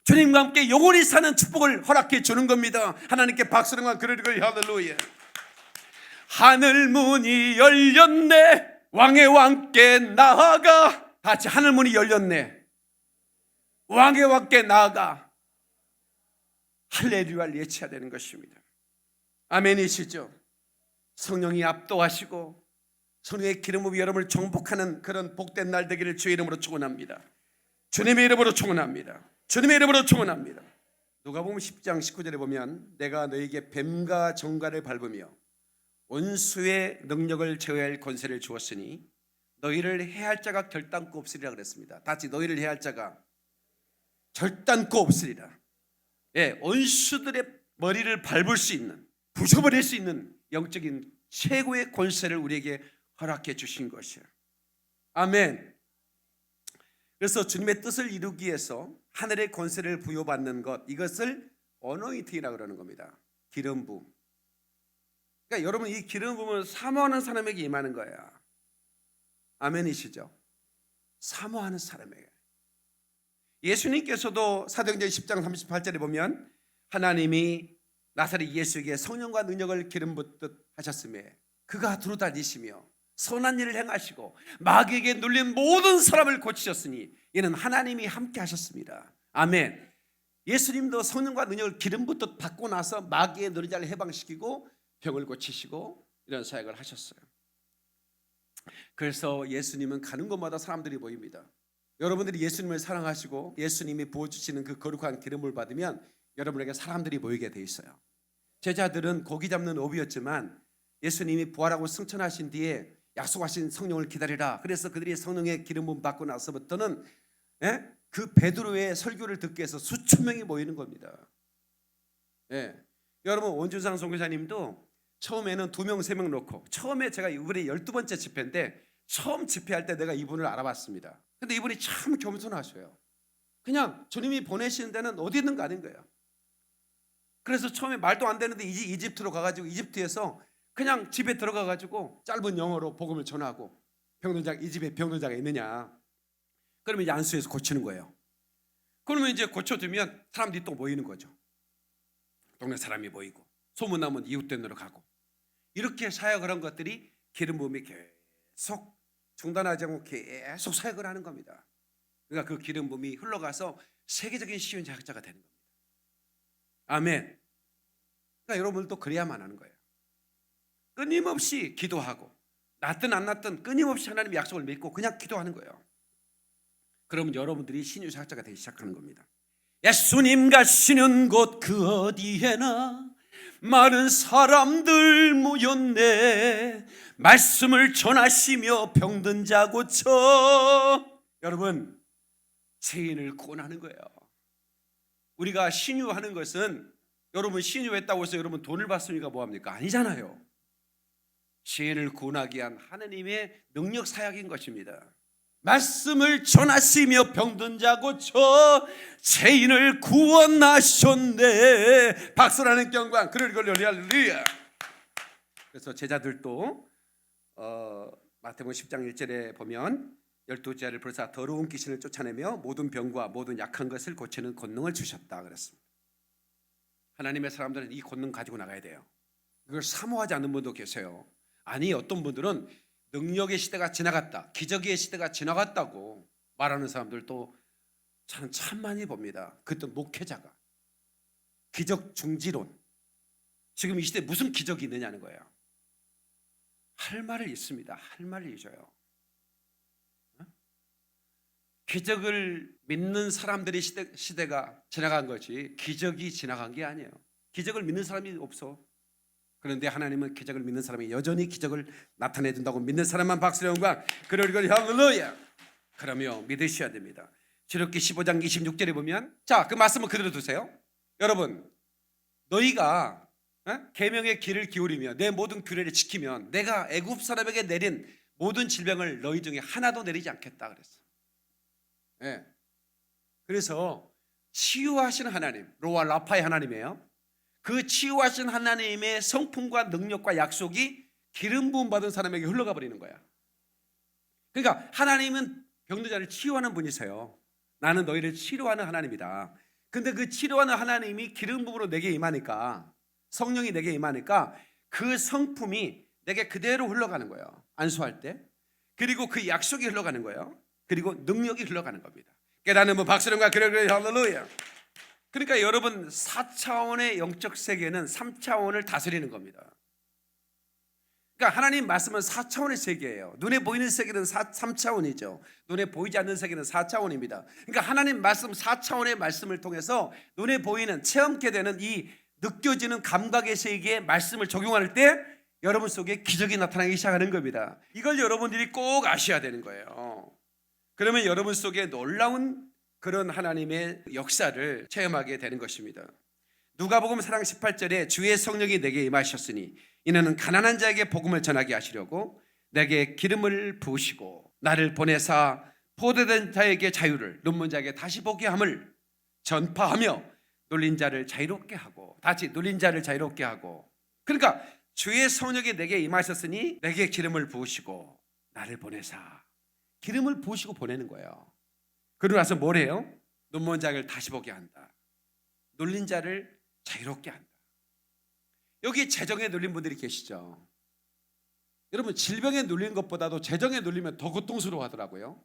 주님과 함께 영원히 사는 축복을 허락해 주는 겁니다. 하나님께 박수령과 그러리고 할렐루야. 하늘 문이 열렸네. 왕의 왕께 나아가. 다 같이 하늘 문이 열렸네. 왕의 왕께 나아가. 할렐루야를 예치해야 되는 것입니다. 아멘이시죠? 성령이 압도하시고 성령의 기름 부음이 여러분을 정복하는 그런 복된 날 되기를 주의 이름으로 축원합니다. 주님의 이름으로 축원합니다. 주님의 이름으로 축원합니다. 누가복음 10장 19절에 보면 내가 너에게 뱀과 정갈을 밟으며 원수의 능력을 제어할 권세를 주었으니 너희를 해할 자가 결단코 없으리라 그랬습니다. 다시 너희를 해할 자가 결단코 없으리라. 예, 원수들의 머리를 밟을 수 있는, 부숴버릴 수 있는 영적인 최고의 권세를 우리에게 허락해 주신 것이에요. 아멘. 그래서 주님의 뜻을 이루기 위해서 하늘의 권세를 부여받는 것, 이것을 어노인팅이라고 그러는 겁니다. 기름 부음. 그러니까 여러분, 이 기름 부음은 사모하는 사람에게 임하는 거예요. 아멘이시죠? 사모하는 사람에게. 예수님께서도 사도행전 10장 38절에 보면 하나님이 나사렛 예수에게 성령과 능력을 기름 붓듯 하셨으며 그가 두루 다니시며 선한 일을 행하시고 마귀에게 눌린 모든 사람을 고치셨으니 이는 하나님이 함께 하셨습니다. 아멘. 예수님도 성령과 능력을 기름 붓듯 받고 나서 마귀의 노리자를 해방시키고 병을 고치시고 이런 사역을 하셨어요. 그래서 예수님은 가는 곳마다 사람들이 모입니다. 여러분들이 예수님을 사랑하시고 예수님이 부어주시는 그 거룩한 기름을 받으면 여러분에게 사람들이 모이게 돼 있어요. 제자들은 고기 잡는 어부였지만 예수님이 부활하고 승천하신 뒤에 약속하신 성령을 기다리라. 그래서 그들이 성령의 기름 부음 받고 나서부터는 그 베드로의 설교를 듣기 위해서 수천 명이 모이는 겁니다. 여러분, 원준상 선교사님도 처음에는 2명, 3명 놓고, 처음에 제가 이번에 12번째 집회인데 처음 집회할 때 내가 이분을 알아봤습니다. 근데 이분이 참 겸손하셔요. 그냥 주님이 보내시는 데는 어디 있는 거 아닌 거예요. 그래서 처음에 말도 안 되는데 이집트로 가가지고 이집트에서 그냥 집에 들어가가지고 짧은 영어로 복음을 전하고, 병든자, 이 집에 병든자가 있느냐, 그러면 이제 안수해서 고치는 거예요. 그러면 이제 고쳐주면 사람들이 또 모이는 거죠. 동네 사람이 모이고 소문나면 이웃된 데로 가고, 이렇게 사역을 한 것들이 기름 부음이 계속 중단하지 않고 계속 사역을 하는 겁니다. 그러니까 그 기름 부음이 흘러가서 세계적인 시인 자학자가 되는 겁니다. 아멘. 그러니까 여러분들도 그래야만 하는 거예요. 끊임없이 기도하고, 낫든 안 낫든 끊임없이 하나님의 약속을 믿고 그냥 기도하는 거예요. 그러면 여러분들이 신유 사역자가 되기 시작하는 겁니다. 예수님 가시는 곳 그 어디에나 많은 사람들 모였네. 말씀을 전하시며 병든 자 고쳐. 여러분, 죄인을 구원하는 거예요. 우리가 신유하는 것은, 여러분 신유했다고 해서 여러분 돈을 받습니까? 뭐합니까? 아니잖아요. 죄인을 구원하기 위한 하나님의 능력 사역인 것입니다. 말씀을 전하시며 병든 자 고쳐 죄인을 구원하셨네. 박수라는 경광. 할렐루야. 그래서 제자들도 마태복음 10장 1절에 보면 12제자를 부르사 더러운 귀신을 쫓아내며 모든 병과 모든 약한 것을 고치는 권능을 주셨다 그랬습니다. 하나님의 사람들은 이 권능 가지고 나가야 돼요. 이걸 사모하지 않는 분도 계세요. 아니, 어떤 분들은 능력의 시대가 지나갔다, 기적의 시대가 지나갔다고 말하는 사람들도 저는 참 많이 봅니다. 그것도 목회자가 기적 중지론, 지금 이 시대에 무슨 기적이 있느냐는 거예요. 할 말을 있습니다. 할 말을 잊어요. 기적을 믿는 사람들의 시대가 지나간 거지 기적이 지나간 게 아니에요. 기적을 믿는 사람이 없어. 그런데 하나님은 기적을 믿는 사람이 여전히 기적을 나타내 준다고 믿는 사람만 박수의 영광. 할렐루야. 그러며 믿으셔야 됩니다. 출애굽기 15장 26절에 보면, 자, 그 말씀을 그대로 두세요. 여러분, 너희가 계명의 귀를 기울이며 내 모든 규례를 지키면 내가 애굽 사람에게 내린 모든 질병을 너희 중에 하나도 내리지 않겠다 그랬어. 그래서 치유하시는 하나님, 로아 라파의 하나님이에요. 그 치유하신 하나님의 성품과 능력과 약속이 기름 부음 받은 사람에게 흘러가 버리는 거야. 그러니까 하나님은 병든 자를 치유하는 분이세요. 나는 너희를 치료하는 하나님이다. 근데 그 치료하는 하나님이 기름 부음으로 내게 임하니까, 성령이 내게 임하니까 그 성품이 내게 그대로 흘러가는 거예요. 안수할 때. 그리고 그 약속이 흘러가는 거예요. 그리고 능력이 흘러가는 겁니다. 깨닫는 분 박수령과 할렐루야. 그러니까 여러분, 4차원의 영적 세계는 3차원을 다스리는 겁니다. 그러니까 하나님 말씀은 4차원의 세계예요. 눈에 보이는 세계는 3차원이죠. 눈에 보이지 않는 세계는 4차원입니다. 그러니까 하나님 말씀 4차원의 말씀을 통해서 눈에 보이는 체험케 되는 이 느껴지는 감각의 세계에 말씀을 적용할 때 여러분 속에 기적이 나타나기 시작하는 겁니다. 이걸 여러분들이 꼭 아셔야 되는 거예요. 그러면 여러분 속에 놀라운 그런 하나님의 역사를 체험하게 되는 것입니다. 누가복음 4장 18절에 주의 성령이 내게 임하셨으니 이는 가난한 자에게 복음을 전하게 하시려고 내게 기름을 부으시고 나를 보내사 포도된 자에게 자유를 눈먼 자에게 다시 보게 함을 전파하며 눌린 자를 자유롭게 하고 다시 눌린 자를 자유롭게 하고 그러니까 주의 성령이 내게 임하셨으니 내게 기름을 부으시고 나를 보내사 기름을 부으시고 보내는 거예요. 그러고 나서 뭘 해요? 눈먼 자를 다시 보게 한다. 눌린 자를 자유롭게 한다. 여기 재정에 눌린 분들이 계시죠. 여러분 질병에 눌린 것보다도 재정에 눌리면 더 고통스러워 하더라고요.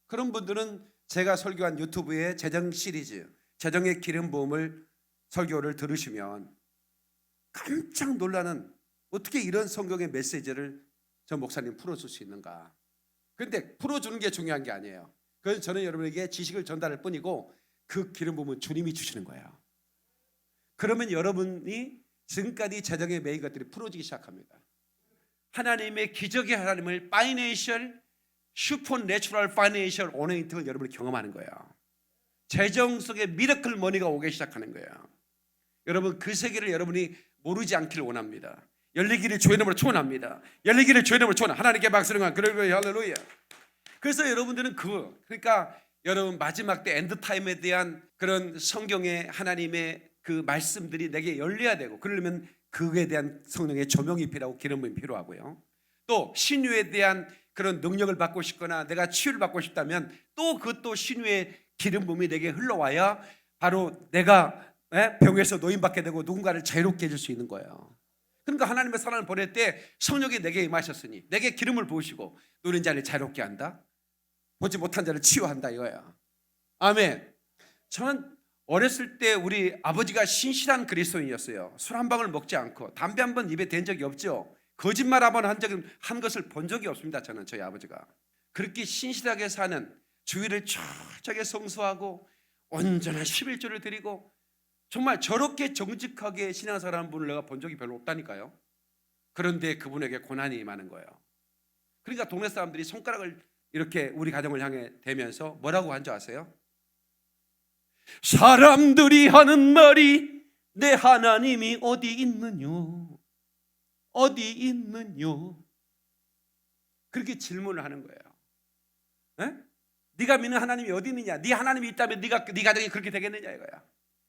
그런 분들은 제가 설교한 유튜브의 재정 시리즈 재정의 기름 부음을 설교를 들으시면 깜짝 놀라는 어떻게 이런 성경의 메시지를 저 목사님 풀어줄 수 있는가. 그런데 풀어주는 게 중요한 게 아니에요. 그건 저는 여러분에게 지식을 전달할 뿐이고 그 기름 부음은 주님이 주시는 거예요. 그러면 여러분이 지금까지 재정에 매인 것들이 풀어지기 시작합니다. 하나님의 기적의 하나님을 파이낸셜 슈퍼내추럴 파이낸셜 오너인팅을 여러분이 경험하는 거예요. 재정 속에 미라클 머니가 오기 시작하는 거예요. 여러분 그 세계를 여러분이 모르지 않기를 원합니다. 열리기를 주의 이름으로 축원합니다. 열리기를 주의 이름으로 축원합니다. 하나님께 박수를 그러고요. 할렐루야. 그래서 여러분들은 그러니까 여러분 마지막 때 엔드타임에 대한 그런 성경의 하나님의 그 말씀들이 내게 열려야 되고 그러려면 그에 대한 성령의 조명이 필요하고 기름이 필요하고요. 또 신유에 대한 그런 능력을 받고 싶거나 내가 치유를 받고 싶다면 또 그것도 신유의 기름 부음이 내게 흘러와야 바로 내가 병에서 노임받게 되고 누군가를 자유롭게 해줄 수 있는 거예요. 그러니까 하나님의 사랑을 보낼 때 성령이 내게 임하셨으니 내게 기름을 부으시고 누린 자를 자유롭게 한다. 보지 못한 자를 치유한다 이거야. 아멘. 저는 어렸을 때 우리 아버지가 신실한 그리스도인이었어요. 술 한 방울 먹지 않고 담배 한 번 입에 댄 적이 없죠. 거짓말 한 번 한 것을 본 적이 없습니다. 저는 저희 아버지가 그렇게 신실하게 사는 주일을 철저하게 성수하고 온전한 11조를 드리고 정말 저렇게 정직하게 신앙생활하는 분을 내가 본 적이 별로 없다니까요. 그런데 그분에게 고난이 임하는 거예요. 그러니까 동네 사람들이 손가락을 이렇게 우리 가정을 향해 대면서 뭐라고 한 줄 아세요? 사람들이 하는 말이 내 하나님이 어디 있느뇨? 어디 있느뇨? 그렇게 질문을 하는 거예요. 에? 네가 믿는 하나님이 어디 있느냐? 네 하나님이 있다면 네 가정이 그렇게 되겠느냐 이거야.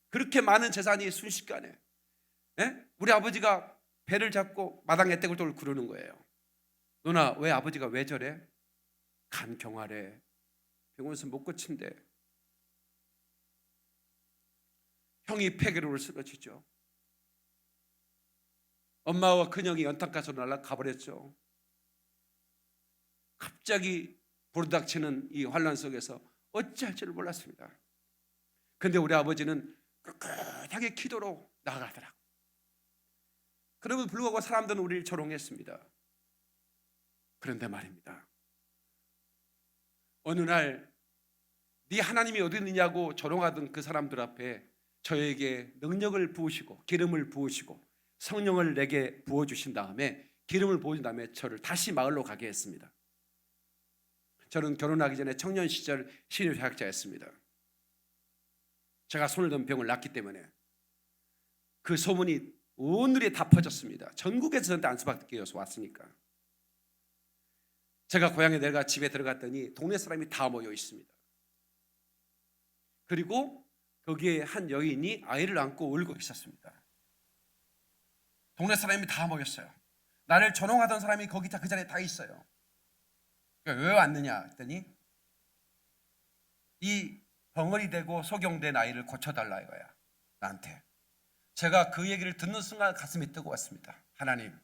그렇게 많은 재산이 순식간에 우리 아버지가 배를 잡고 마당 애떼굴떡을 구르는 거예요. 누나 왜 아버지가 왜 저래? 간경화래. 병원에서 못 고친대. 형이 폐결핵으로 쓰러지죠. 엄마와 큰형이 연탄가스로 날아가버렸죠. 갑자기 불닥치는 이 환란 속에서 어찌할 줄을 몰랐습니다. 그런데 우리 아버지는 꿋꿋하게 기도로 나아가더라고. 그럼에도 불구하고 사람들은 우리를 조롱했습니다. 그런데 말입니다. 어느 날 네 하나님이 어디 있느냐고 조롱하던 그 사람들 앞에 저에게 능력을 부으시고 기름을 부으시고 성령을 내게 부어주신 다음에 기름을 부어준 다음에 저를 다시 마을로 가게 했습니다. 저는 결혼하기 전에 청년 시절 신유사역자였습니다. 제가 손을 든 병을 낳기 때문에 그 소문이 온누리에 다 퍼졌습니다. 전국에서 저한테 안수받기 위해서 왔으니까. 제가 고향에 내가 집에 들어갔더니 동네 사람이 다 모여 있습니다. 그리고 거기에 한 여인이 아이를 안고 울고 있었습니다. 동네 사람이 다 모였어요. 나를 조롱하던 사람이 거기 그 자리에 다 있어요. 그러니까 왜 왔느냐 했더니 이 벙어리 되고 소경된 아이를 고쳐달라 이거야. 나한테. 제가 그 얘기를 듣는 순간 가슴이 뜨거웠습니다. 하나님,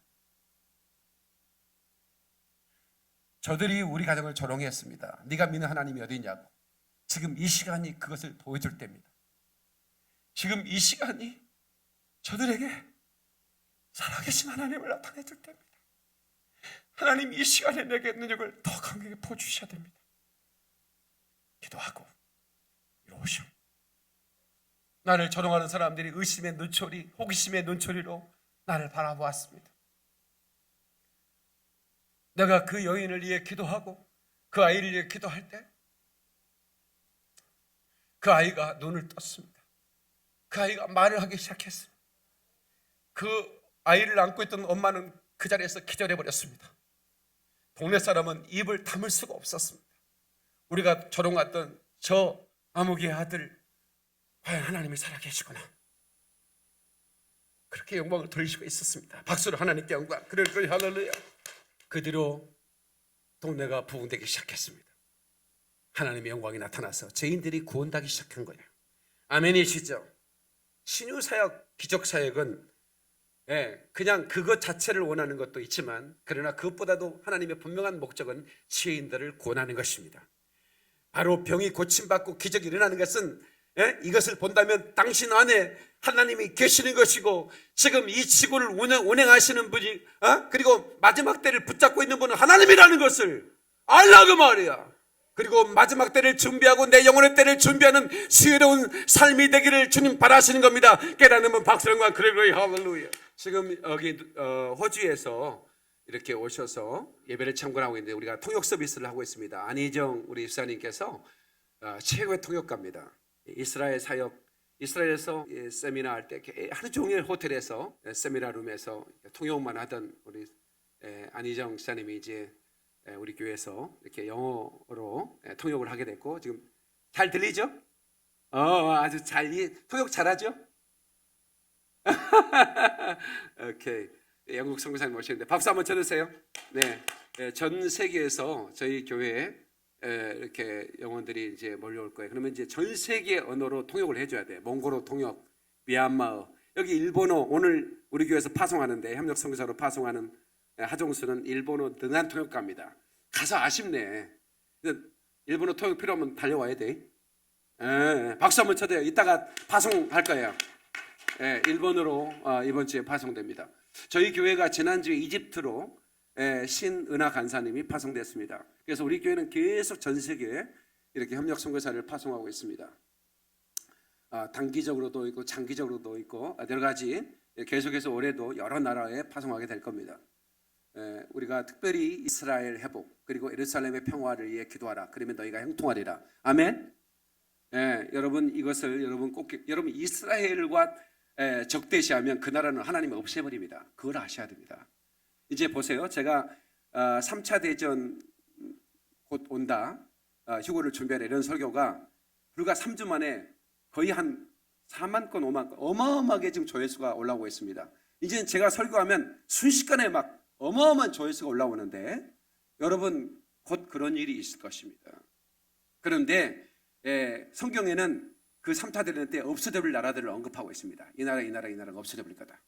저들이 우리 가정을 조롱했습니다. 네가 믿는 하나님이 어디 있냐고. 지금 이 시간이 그것을 보여줄 때입니다. 지금 이 시간이 저들에게 살아계신 하나님을 나타내 줄 때입니다. 하나님 이 시간에 내게 능력을 더 강하게 부어주셔야 됩니다. 기도하고 이루어오시오. 나를 조롱하는 사람들이 의심의 눈초리, 호기심의 눈초리로 나를 바라보았습니다. 내가 그 여인을 위해 기도하고 그 아이를 위해 기도할 때 그 아이가 눈을 떴습니다. 그 아이가 말을 하기 시작했습니다. 그 아이를 안고 있던 엄마는 그 자리에서 기절해 버렸습니다. 동네 사람은 입을 다물 수가 없었습니다. 우리가 조롱했던 저 아무개의 아들, 과연 하나님이 살아계시구나. 그렇게 영광을 돌릴 수가 있었습니다. 박수로 하나님께 영광. 그럴 할렐루야. 그 뒤로 동네가 부흥되기 시작했습니다. 하나님의 영광이 나타나서 죄인들이 구원받기 시작한 거예요. 아멘이시죠? 신유사역, 기적사역은 그냥 그것 자체를 원하는 것도 있지만, 그러나 그것보다도 하나님의 분명한 목적은 죄인들을 구원하는 것입니다. 바로 병이 고침받고 기적이 일어나는 것은 이것을 본다면 당신 안에 하나님이 계시는 것이고, 지금 이 지구를 운행하시는 분이 그리고 마지막 때를 붙잡고 있는 분은 하나님이라는 것을 알라고 말이야. 그리고 마지막 때를 준비하고 내 영혼의 때를 준비하는 지혜로운 삶이 되기를 주님 바라시는 겁니다. 깨닫는 분 박수령과 그레고리 할렐루야. 지금 여기 호주에서 이렇게 오셔서 예배를 참관하고 있는데, 우리가 통역 서비스를 하고 있습니다. 안희정 우리 집사님께서 최고의 통역가입니다. 이스라엘 사역, 이스라엘에서 세미나 할 때 하루 종일 호텔에서 세미나 룸에서 통역만 하던 우리 안희정 집사님이 이제 우리 교회에서 이렇게 영어로 통역을 하게 됐고, 지금 잘 들리죠? 아주 잘 통역 잘하죠? 오케이. 영국 선교사님 오시는데 박수 한번 쳐주세요. 네, 전 세계에서 저희 교회에 이렇게 영혼들이 이제 몰려올 거예요. 그러면 이제 전 세계 언어로 통역을 해줘야 돼. 몽골어 통역, 미얀마어, 여기 일본어, 오늘 우리 교회에서 파송하는데 협력 선교사로 파송하는 하종수는 일본어 능한 통역가입니다. 가서 아쉽네. 일본어 통역 필요하면 달려와야 돼. 박수 한번 쳐줘요. 이따가 파송할 거예요. 일본어로 이번 주에 파송됩니다. 저희 교회가 지난주에 이집트로 신은하 간사님이 파송됐습니다. 그래서 우리 교회는 계속 전 세계에 이렇게 협력 선교사를 파송하고 있습니다. 단기적으로도 있고 장기적으로도 있고 여러 가지 계속해서 올해도 여러 나라에 파송하게 될 겁니다. 우리가 특별히 이스라엘 회복 그리고 예루살렘의 평화를 위해 기도하라. 그러면 너희가 형통하리라. 아멘. 여러분 이것을 여러분 이스라엘과 적대시하면 그 나라는 하나님이 없애버립니다. 그걸 아셔야 됩니다. 이제 보세요. 제가 3차 대전 곧 온다, 휴고를 준비하는 이런 설교가 불과 3주 만에 거의 한 4만 건, 5만 건 어마어마하게 지금 조회수가 올라오고 있습니다. 이제 제가 설교하면 순식간에 막 어마어마한 조회수가 올라오는데, 여러분 곧 그런 일이 있을 것입니다. 그런데 성경에는 그 3차 대전 때 없어져버릴 나라들을 언급하고 있습니다. 이 나라가 없어져버릴 거다.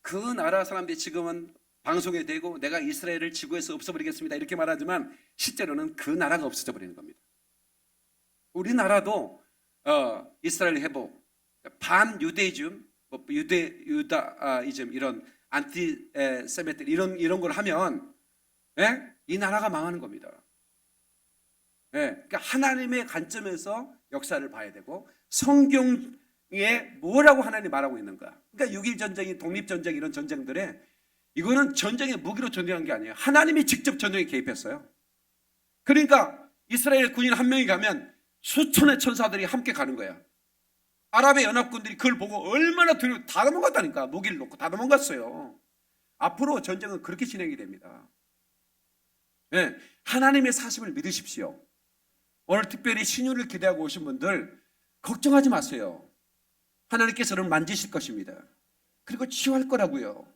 그 나라 사람들이 지금은 방송에 대고 내가 이스라엘을 지구에서 없애버리겠습니다 이렇게 말하지만 실제로는 그 나라가 없어져버리는 겁니다. 우리나라도 이스라엘 회복, 반유대이즘, 유다이즘 이런 안티세미트 이런 걸 하면 이 나라가 망하는 겁니다. 그러니까 하나님의 관점에서 역사를 봐야 되고, 성경에 뭐라고 하나님이 말하고 있는가. 그러니까 6.1 전쟁이 독립전쟁 이런 전쟁들에 이거는 전쟁의 무기로 전쟁한 게 아니에요. 하나님이 직접 전쟁에 개입했어요. 그러니까 이스라엘 군인 한 명이 가면 수천의 천사들이 함께 가는 거야. 아랍의 연합군들이 그걸 보고 얼마나 두려워, 다 도망갔다니까. 무기를 놓고 다 도망갔어요. 앞으로 전쟁은 그렇게 진행이 됩니다. 하나님의 사심을 믿으십시오. 오늘 특별히 신유를 기대하고 오신 분들 걱정하지 마세요. 하나님께서는 만지실 것입니다. 그리고 치유할 거라고요.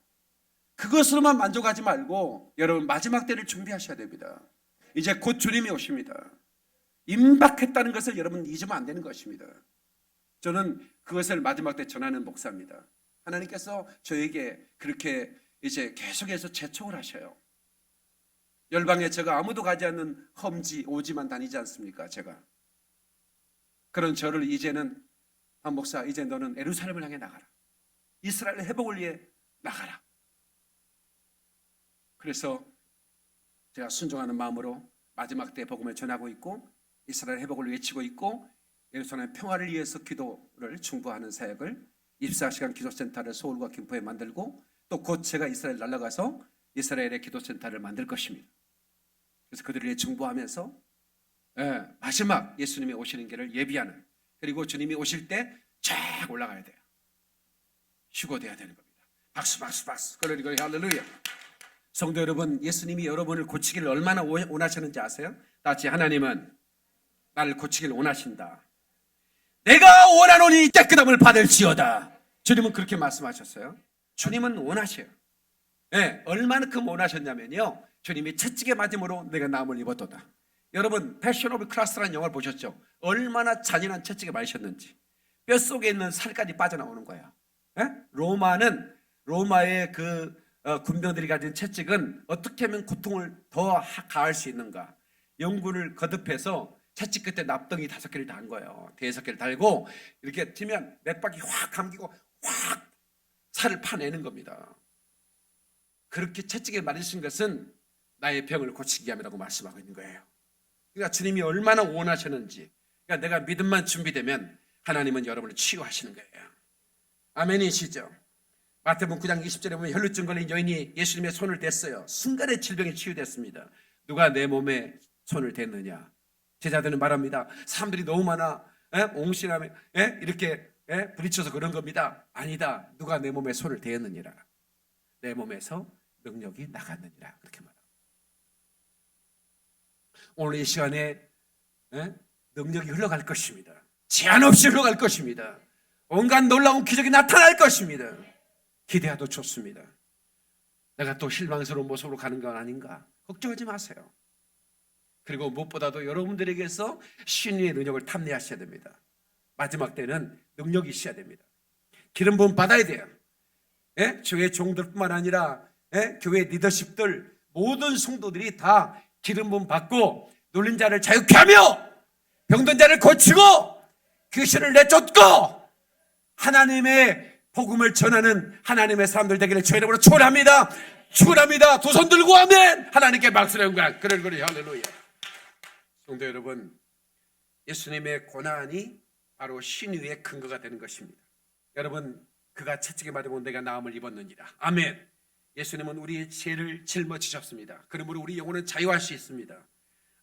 그것으로만 만족하지 말고 여러분 마지막 때를 준비하셔야 됩니다. 이제 곧 주님이 오십니다. 임박했다는 것을 여러분 잊으면 안 되는 것입니다. 저는 그것을 마지막 때 전하는 목사입니다. 하나님께서 저에게 그렇게 이제 계속해서 재촉을 하셔요. 열방에 제가 아무도 가지 않는 험지 오지만 다니지 않습니까? 제가 그런 저를 이제는 목사, 이제 너는 예루살렘을 향해 나가라. 이스라엘 회복을 위해 나가라. 그래서 제가 순종하는 마음으로 마지막 때 복음을 전하고 있고 이스라엘 회복을 외치고 있고 예루살렘 평화를 위해서 기도를 중보하는 사역을 24시간 기도센터를 서울과 김포에 만들고 또 곧 제가 이스라엘 날아가서 이스라엘의 기도센터를 만들 것입니다. 그래서 그들을 위해 중보하면서 마지막 예수님이 오시는 길을 예비하는, 그리고 주님이 오실 때 쫙 올라가야 돼요. 휴거돼야 되는 겁니다. 박수 박수 박수. 그러니 할렐루야. 성도 여러분, 예수님이 여러분을 고치기를 얼마나 원하시는지 아세요? 다 같이 하나님은 나를 고치기를 원하신다. 내가 원하노니 깨끗함을 받을지어다. 주님은 그렇게 말씀하셨어요. 주님은 원하셔요. 얼마만큼 원하셨냐면요, 주님이 채찍에 맞음으로 내가 나음을 입었도다. 여러분 패션 오브 클래스라는 영화를 보셨죠? 얼마나 잔인한 채찍에 맞으셨는지 뼛속에 있는 살까지 빠져나오는 거예요. 로마는 로마의 그 군병들이 가진 채찍은 어떻게 하면 고통을 더 가할 수 있는가, 연구를 거듭해서 채찍 끝에 납덩이 5개를 단 거예요. 5개를 달고 이렇게 치면 맥박이 확 감기고 확 살을 파내는 겁니다. 그렇게 채찍에 맞으신 것은 나의 병을 고치기 위함이라고 말씀하고 있는 거예요. 그러니까 주님이 얼마나 원하셨는지, 그러니까 내가 믿음만 준비되면 하나님은 여러분을 치유하시는 거예요. 아멘이시죠? 마태복음 9장 20절에 보면 혈루증 걸린 여인이 예수님의 손을 댔어요. 순간에 질병이 치유됐습니다. 누가 내 몸에 손을 댔느냐? 제자들은 말합니다. 사람들이 너무 많아, 옹신하며 이렇게 부딪혀서 그런 겁니다. 아니다. 누가 내 몸에 손을 대었느니라. 내 몸에서 능력이 나갔느니라. 그렇게 말합니다. 오늘 이 시간에 능력이 흘러갈 것입니다. 제한 없이 흘러갈 것입니다. 온갖 놀라운 기적이 나타날 것입니다. 기대해도 좋습니다. 내가 또 실망스러운 모습으로 가는 건 아닌가? 걱정하지 마세요. 그리고 무엇보다도 여러분들에게서 신유의 능력을 탐내하셔야 됩니다. 마지막 때는 능력이 있어야 됩니다. 기름 부음 받아야 돼요. 교회 종들뿐만 아니라 교회 리더십들, 모든 성도들이 다 기름 부음 받고 눌린 자를 자유케 하며 병든 자를 고치고 귀신을 내쫓고 하나님의 복음을 전하는 하나님의 사람들 되기를 주의 이름으로 축원합니다. 축원합니다. 두 손 들고 아멘. 하나님께 박수를 영광. 그래 할렐루야. 성도 여러분, 예수님의 고난이 바로 신유의 근거가 되는 것입니다. 여러분, 그가 채찍에 맞으면 내가 나음을 입었느니라. 아멘. 예수님은 우리의 죄를 짊어지셨습니다. 그러므로 우리 영혼은 자유할 수 있습니다.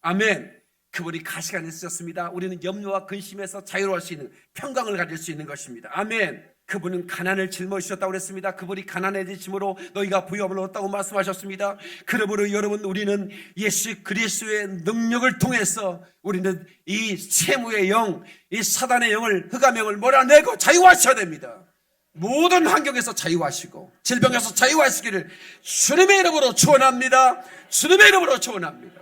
아멘. 그분이 가시가 있으셨습니다. 우리는 염려와 근심에서 자유로울 수 있는, 평강을 가질 수 있는 것입니다. 아멘. 그분은 가난을 짊어지셨다고 그랬습니다. 그분이 가난해지심으로 너희가 부유함을 얻었다고 말씀하셨습니다. 그러므로 여러분, 우리는 예수 그리스도의 능력을 통해서 우리는 이 세무의 영, 이 사단의 영을, 흑암의 영을 몰아내고 자유하셔야 됩니다. 모든 환경에서 자유하시고 질병에서 자유하시기를 주님의 이름으로 축원합니다. 주님의 이름으로 축원합니다.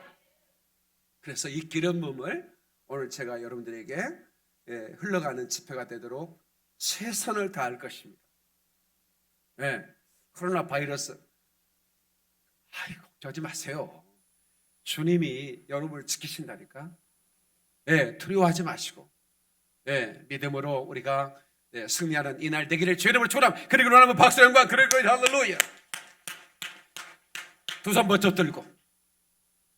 그래서 이 기름 부음을 오늘 제가 여러분들에게 흘러가는 집회가 되도록 최선을 다할 것입니다. 코로나 바이러스, 걱정하지 마세요. 주님이 여러분을 지키신다니까. 두려워하지 마시고 믿음으로 우리가 승리하는 이날 되기를 주의 이름으로 축원합니다. 그리고 하나님 박수 영광. 그리고 할렐루야. 두 손 번쩍 들고,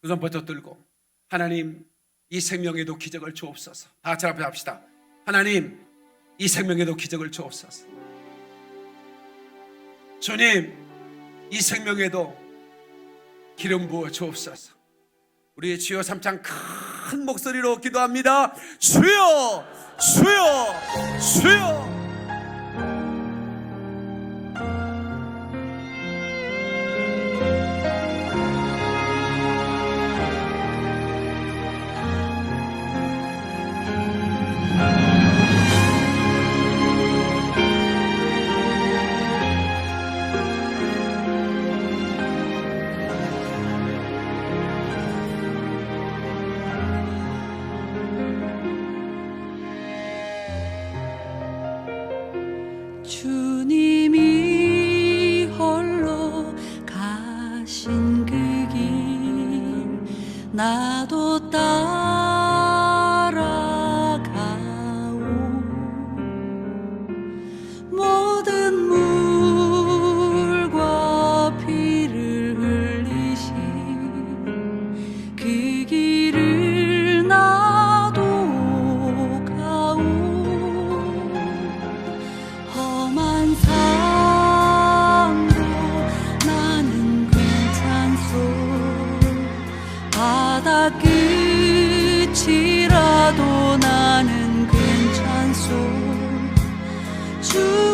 두 손 번쩍 들고, 하나님 이 생명에도 기적을 주옵소서. 다 같이 앞에 합시다. 하나님 이 생명에도 기적을 주옵소서. 주님 이 생명에도 기름 부어 주옵소서. 우리의 주여 삼창 큰 목소리로 기도합니다. 주여 주여 주여. 주님이 홀로 가신 그 길 나도 따라가오. 모든 물과 피를 흘리 주